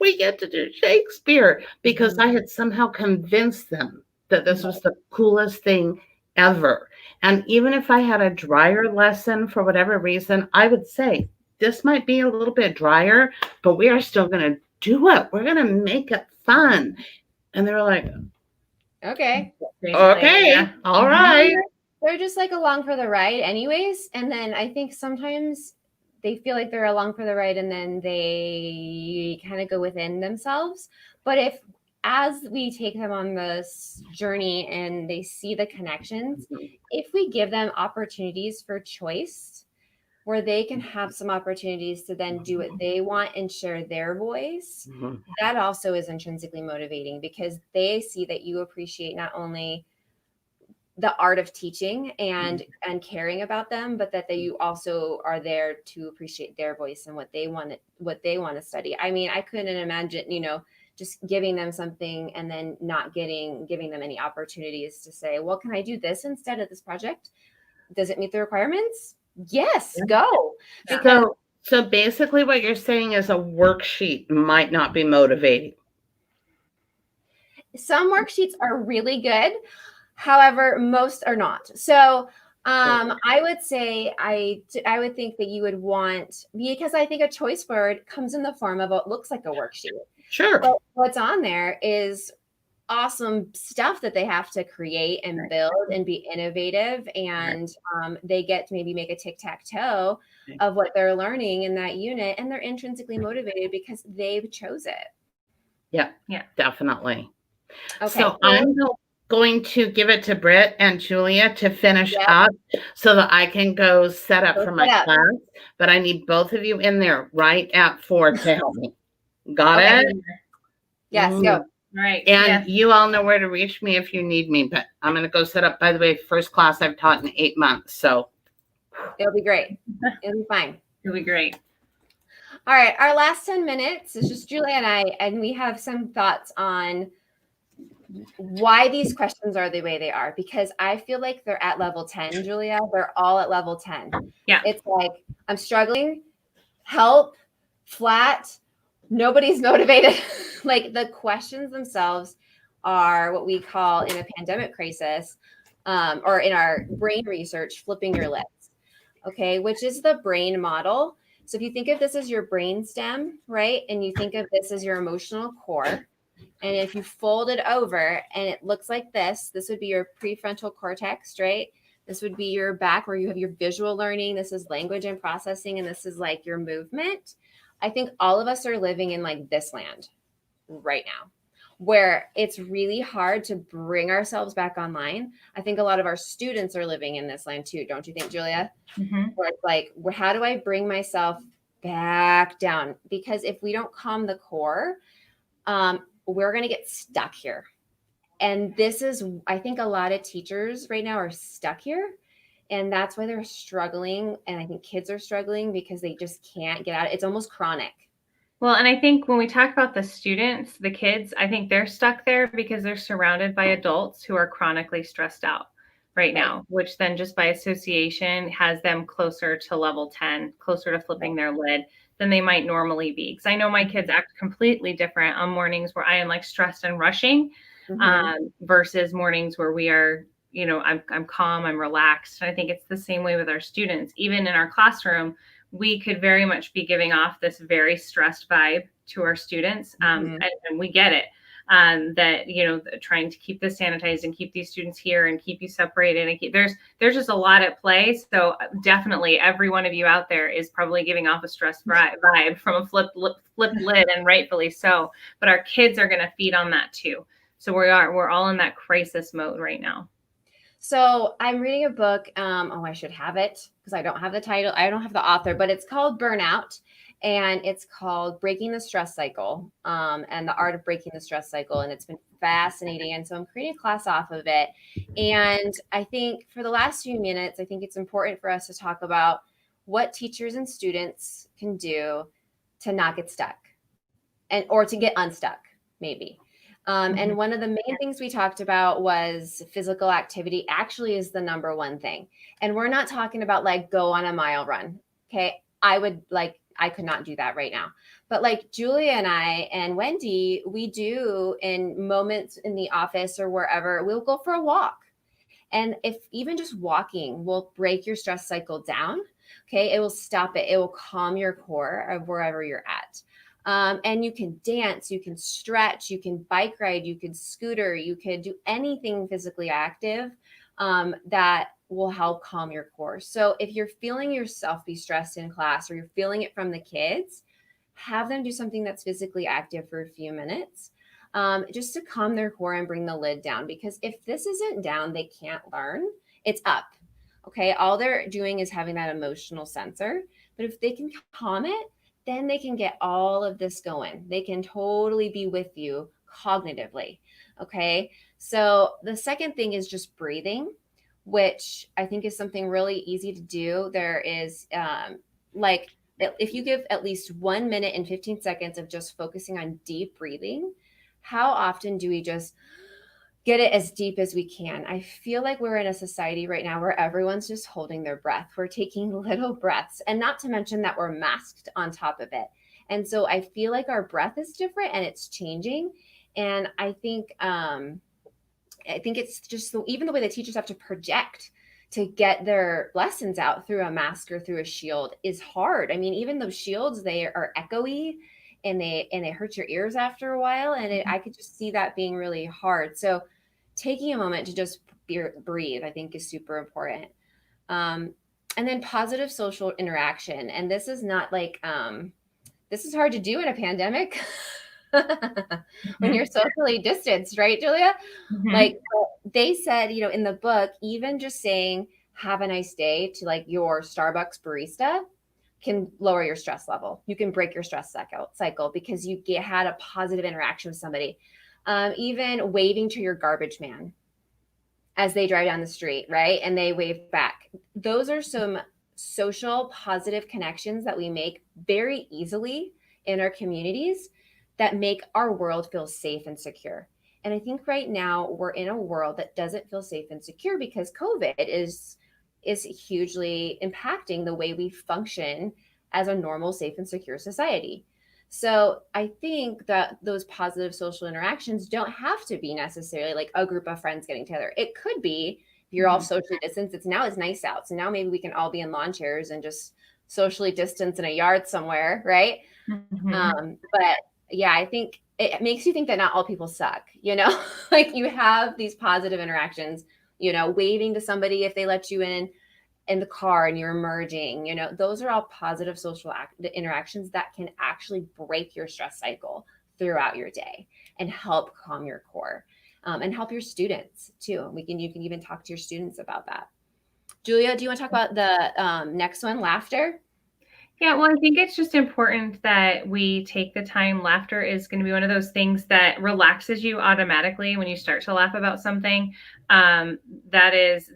we get to do Shakespeare, because I had somehow convinced them that this was the coolest thing ever. And even if I had a drier lesson for whatever reason, I would say, this might be a little bit drier, but we are still going to do it. We're going to make it fun. And they're like, okay, all right. They're just like along for the ride anyways. And then I think sometimes they feel like they're along for the ride, and then they kind of go within themselves. But as we take them on this journey and they see the connections, if we give them opportunities for choice, where they can have some opportunities to then do what they want and share their voice, that also is intrinsically motivating, because they see that you appreciate not only the art of teaching and caring about them, but that you also are there to appreciate their voice and what they want to study. I mean, I couldn't imagine, you know, just giving them something and then not giving them any opportunities to say, well, can I do this instead of this project? Does it meet the requirements? Yes, go. So basically what you're saying is a worksheet might not be motivating. Some worksheets are really good. However, most are not. So I would say I would think that you would want, because I think a choice word comes in the form of what looks like a worksheet. Sure. But what's on there is awesome stuff that they have to create and build and be innovative, and they get to maybe make a tic-tac-toe of what they're learning in that unit, and they're intrinsically motivated because they've chose it. Yeah, definitely. Okay. So I'm going to give it to Britt and Julia to finish up so that I can go set up for my class. But I need both of you in there right at 4 to help me. Got it? Yes, go. Right. And you all know where to reach me if you need me, but I'm going to go set up, by the way, first class I've taught in 8 months. So it'll be great. It'll be fine. It'll be great. All right. Our last 10 minutes is just Julia and I, and we have some thoughts on why these questions are the way they are, because I feel like they're at level 10, Julia. They're all at level 10. Yeah. It's like, I'm struggling, help, flat, nobody's motivated. Like, the questions themselves are what we call, in a pandemic crisis, or in our brain research, flipping your lips. Okay, which is the brain model. So if you think of this as your brain stem, right, and you think of this as your emotional core, and if you fold it over and it looks like this would be your prefrontal cortex, right? This would be your back where you have your visual learning. This is language and processing, and this is like your movement. I think all of us are living in like this land right now, where it's really hard to bring ourselves back online. I think a lot of our students are living in this land too. Don't you think, Julia? Mm-hmm. Where it's like, how do I bring myself back down? Because if we don't calm the core, we're going to get stuck here. And this is, I think a lot of teachers right now are stuck here. And that's why they're struggling. And I think kids are struggling because they just can't get out. It's almost chronic. Well, and I think when we talk about the students, the kids, I think they're stuck there because they're surrounded by adults who are chronically stressed out right now, which then just by association has them closer to level 10, closer to flipping their lid than they might normally be. Because I know my kids act completely different on mornings where I am like stressed and rushing, versus mornings where we are, you know, I'm calm, I'm relaxed. And I think it's the same way with our students. Even in our classroom, we could very much be giving off this very stressed vibe to our students. And we get it. That, you know, trying to keep this sanitized and keep these students here and keep you separated and there's just a lot at play. So definitely every one of you out there is probably giving off a stress vibe from a flipped lid, and rightfully so. But our kids are going to feed on that too. So we're all in that crisis mode right now. So I'm reading a book. I should have it because I don't have the title. I don't have the author, but it's called Burnout, and it's called Breaking the Stress Cycle, and the Art of Breaking the Stress Cycle. And it's been fascinating. And so I'm creating a class off of it. And I think for the last few minutes, I think it's important for us to talk about what teachers and students can do to not get stuck or to get unstuck, maybe. And one of the main things we talked about was physical activity actually is the number one thing. And we're not talking about like go on a mile run. Okay. I could not do that right now. But like Julia and I and Wendy, we do in moments in the office or wherever, we'll go for a walk. And if even just walking will break your stress cycle down, okay, it will stop it. It will calm your core of wherever you're at. And you can dance, you can stretch, you can bike ride, you can scooter, you could do anything physically active that will help calm your core. So if you're feeling yourself be stressed in class or you're feeling it from the kids, have them do something that's physically active for a few minutes, just to calm their core and bring the lid down. Because if this isn't down, they can't learn. It's up. Okay. All they're doing is having that emotional sensor. But if they can calm it, then they can get all of this going. They can totally be with you cognitively. Okay. So the second thing is just breathing, which I think is something really easy to do. There is like, if you give at least 1 minute and 15 seconds of just focusing on deep breathing, how often do we just get it as deep as we can? I feel like we're in a society right now where everyone's just holding their breath. We're taking little breaths, and not to mention that we're masked on top of it. And so I feel like our breath is different and it's changing. And I think it's just even the way the teachers have to project to get their lessons out through a mask or through a shield is hard. I mean, even those shields, they are echoey and they hurt your ears after a while. And I could just see that being really hard. So taking a moment to just breathe, I think, is super important. And then positive social interaction. And this is not like, this is hard to do in a pandemic when you're socially distanced, right, Julia? Like they said, you know, in the book, even just saying, have a nice day to like your Starbucks barista can lower your stress level. You can break your stress cycle because you had a positive interaction with somebody. Even waving to your garbage man as they drive down the street, right? And they wave back. Those are some social positive connections that we make very easily in our communities that make our world feel safe and secure. And I think right now we're in a world that doesn't feel safe and secure because COVID is hugely impacting the way we function as a normal, safe, and secure society. So I think that those positive social interactions don't have to be necessarily like a group of friends getting together. It could be if you're all socially distanced. It's nice out. So now maybe we can all be in lawn chairs and just socially distance in a yard somewhere, right? But yeah, I think it makes you think that not all people suck, like you have these positive interactions, waving to somebody if they let you in the car and you're emerging, those are all positive social interactions that can actually break your stress cycle throughout your day and help calm your core, and help your students too. You can even talk to your students about that. Julia, do you want to talk about the next one, laughter? Yeah, well, I think it's just important that we take the time. Laughter is going to be one of those things that relaxes you automatically when you start to laugh about something. That is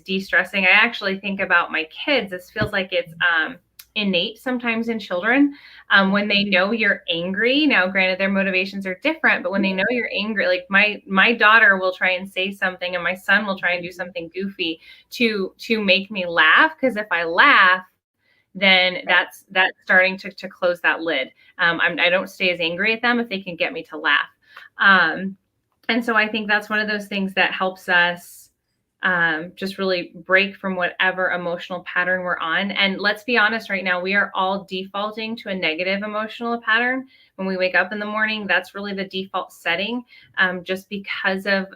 de-stressing. I actually think about my kids. This feels like it's innate sometimes in children, when they know you're angry. Now, granted, their motivations are different, but when they know you're angry, like my daughter will try and say something, and my son will try and do something goofy to make me laugh. Because if I laugh, then that's starting to close that lid. I don't stay as angry at them if they can get me to laugh. And so I think that's one of those things that helps us just really break from whatever emotional pattern we're on. And let's be honest, right now, we are all defaulting to a negative emotional pattern. When we wake up in the morning, that's really the default setting, just because of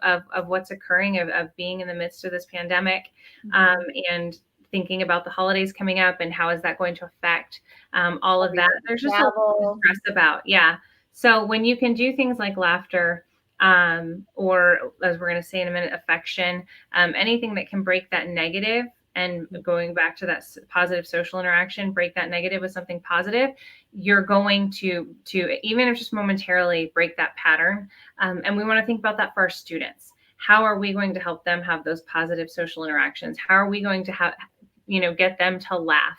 what's occurring, of being in the midst of this pandemic. And thinking about the holidays coming up and how is that going to affect all of that. There's just a lot to stress about. Yeah. So when you can do things like laughter, or as we're going to say in a minute, affection, anything that can break that negative, and going back to that positive social interaction, break that negative with something positive, you're going to even if just momentarily, break that pattern. And we want to think about that for our students. How are we going to help them have those positive social interactions? How are we going to get them to laugh?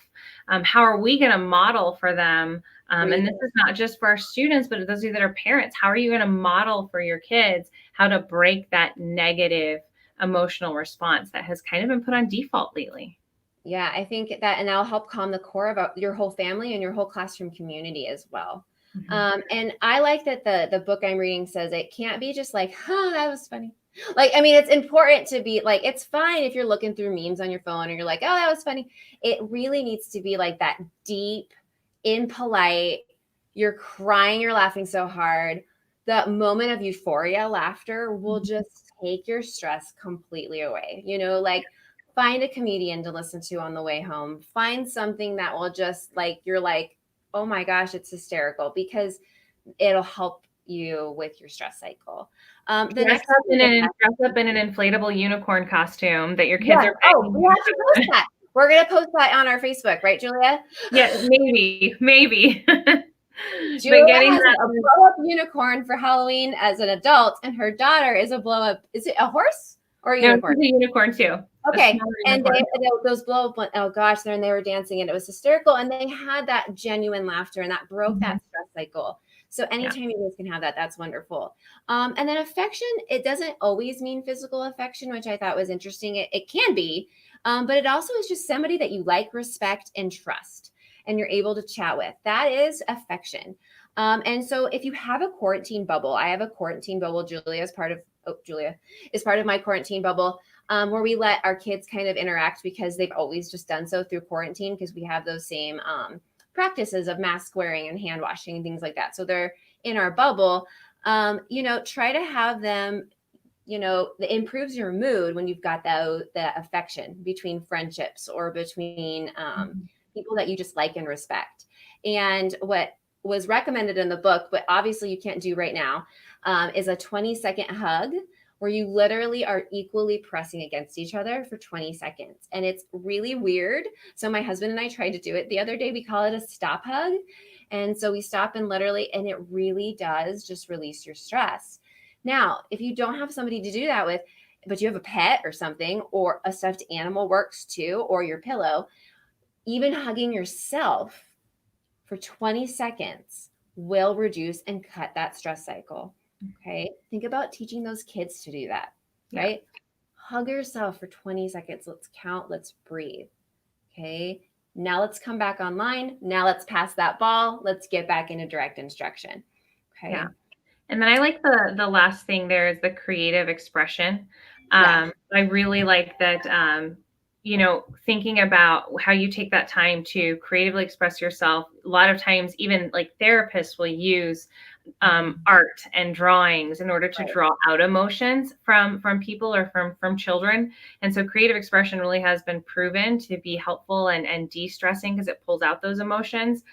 How are we going to model for them? And this is not just for our students, but those of you that are parents. How are you going to model for your kids how to break that negative emotional response that has kind of been put on default lately? Yeah, I think that, and that'll help calm the core about your whole family and your whole classroom community as well. And I like that the book I'm reading says it can't be just like, oh, that was funny. Like, I mean, it's important to be like, it's fine if you're looking through memes on your phone and you're like, oh, that was funny. It really needs to be like that deep, impolite, you're crying, you're laughing so hard. The moment of euphoria, laughter will just take your stress completely away. Like find a comedian to listen to on the way home. Find something that will just like, you're like, oh my gosh, it's hysterical, because it'll help you with your stress cycle. Dress up in an inflatable unicorn costume that your kids are paying. Oh, we have to post that. We're going to post that on our Facebook, right, Julia? Yeah, maybe. Julia has a blow-up unicorn for Halloween as an adult, and her daughter is a blow-up. Is it a horse or a unicorn? No, it's a unicorn too. Okay, and those blow-up. Oh gosh, and they were dancing, and it was hysterical, and they had that genuine laughter, and that broke that stress cycle. So anytime you guys can have that, that's wonderful. And then affection, it doesn't always mean physical affection, which I thought was interesting. It can be, but it also is just somebody that you like, respect, and trust, and you're able to chat with. That is affection. And so if you have a quarantine bubble, I have a quarantine bubble. Julia is part of my quarantine bubble, where we let our kids kind of interact because they've always just done so through quarantine, because we have those same practices of mask wearing and hand washing and things like that. So they're in our bubble. Try to have them, it improves your mood when you've got that affection between friendships or between people that you just like and respect. And what was recommended in the book, but obviously you can't do right now, is a 20-second hug, where you literally are equally pressing against each other for 20 seconds. And it's really weird. So my husband and I tried to do it the other day. We call it a stop hug. And so we stop and it really does just release your stress. Now, if you don't have somebody to do that with, but you have a pet or something, or a stuffed animal works too, or your pillow, even hugging yourself for 20 seconds will reduce and cut that stress cycle. Okay. Think about teaching those kids to do that, Yeah. right? Hug yourself for 20 seconds. Let's count. Let's breathe. Okay. Now let's come back online. Now let's pass that ball. Let's get back into direct instruction. Okay. Yeah. And then I like the last thing there is the creative expression. Yeah. I really like that, thinking about how you take that time to creatively express yourself. A lot of times, even like therapists will use art and drawings in order to Right. draw out emotions from people or from children. And so creative expression really has been proven to be helpful and de-stressing because it pulls out those emotions.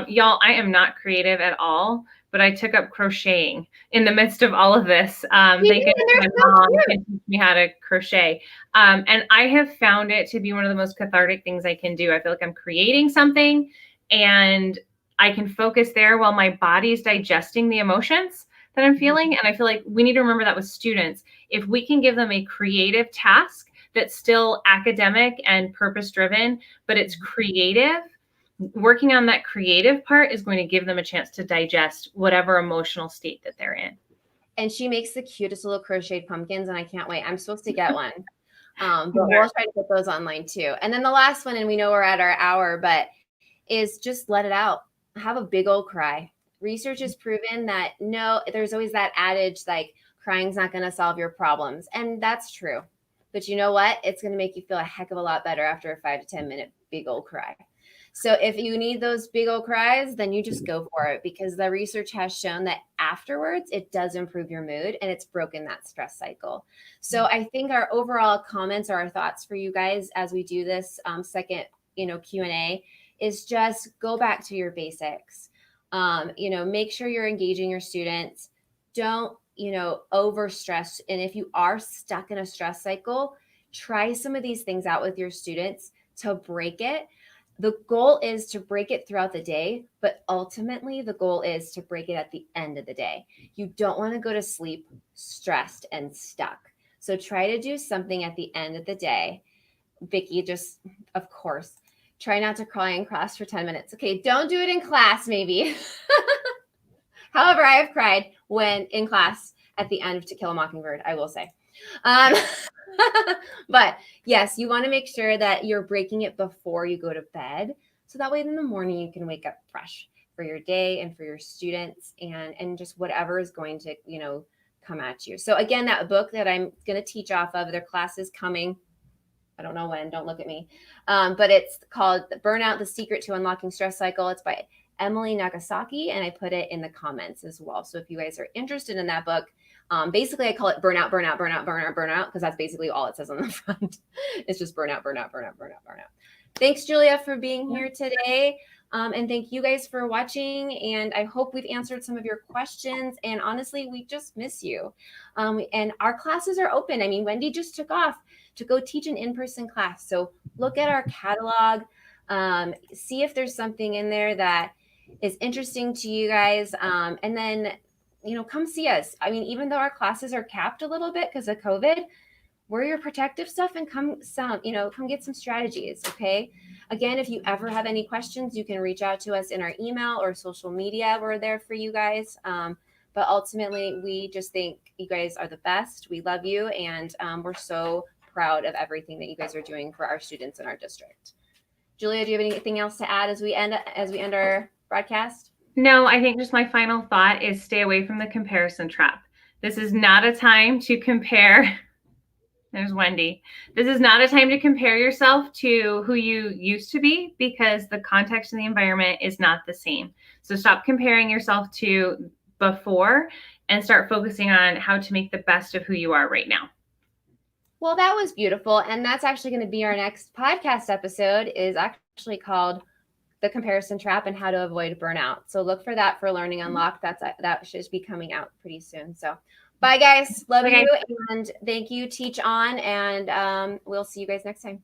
Y'all, I am not creative at all, but I took up crocheting in the midst of all of this. Thank goodness my mom can teach me how to crochet. And I have found it to be one of the most cathartic things I can do. I feel like I'm creating something and I can focus there while my body's digesting the emotions that I'm feeling. And I feel like we need to remember that with students. If we can give them a creative task that's still academic and purpose-driven, but it's creative, working on that creative part is going to give them a chance to digest whatever emotional state that they're in. And she makes the cutest little crocheted pumpkins, and I can't wait. I'm supposed to get one. But we'll try to get those online too. And then the last one, and we know we're at our hour, but is just let it out. Have a big old cry. Research has proven that no, there's always that adage like crying's not going to solve your problems. And that's true. But you know what? It's going to make you feel a heck of a lot better after a 5 to 10 minute big old cry. So if you need those big old cries, then you just go for it because the research has shown that afterwards it does improve your mood and it's broken that stress cycle. So I think our overall comments or our thoughts for you guys as we do this second, Q&A is just go back to your basics. Make sure you're engaging your students. Don't, over stress. And if you are stuck in a stress cycle, try some of these things out with your students to break it. The goal is to break it throughout the day, but ultimately the goal is to break it at the end of the day. You don't want to go to sleep stressed and stuck. So try to do something at the end of the day. Vicki, just, of course, try not to cry in class for 10 minutes. Okay, don't do it in class, maybe. However, I have cried when in class at the end of To Kill a Mockingbird, I will say. But yes, you want to make sure that you're breaking it before you go to bed. So that way in the morning, you can wake up fresh for your day and for your students and just whatever is going to, come at you. So again, that book that I'm going to teach off of, their class is coming. I don't know when, don't look at me. But it's called Burnout, The Secret to Unlocking Stress Cycle. It's by Emily Nagasaki, and I put it in the comments as well. So if you guys are interested in that book, basically I call it burnout, because that's basically all it says on the front. It's just burnout. Thanks, Julia, for being here today. And thank you guys for watching. And I hope we've answered some of your questions. And honestly, we just miss you. And our classes are open. I mean, Wendy just took off to go teach an in-person class. So look at our catalog, see if there's something in there that is interesting to you guys. And then, come see us. I mean, even though our classes are capped a little bit because of COVID, wear your protective stuff and come get some strategies. Okay. Again, if you ever have any questions, you can reach out to us in our email or social media. We're there for you guys. But ultimately, we just think you guys are the best. We love you. And we're so proud of everything that you guys are doing for our students in our district. Julia, do you have anything else to add as we end our broadcast? No, I think just my final thought is stay away from the comparison trap. This is not a time to compare. There's Wendy. This is not a time to compare yourself to who you used to be because the context and the environment is not the same. So stop comparing yourself to before and start focusing on how to make the best of who you are right now. Well, that was beautiful. And that's actually going to be our next podcast episode is actually called The Comparison Trap and How to Avoid Burnout. So look for that for Learning Unlocked. That should be coming out pretty soon. So bye, guys. Love you. And thank you. Teach on. And we'll see you guys next time.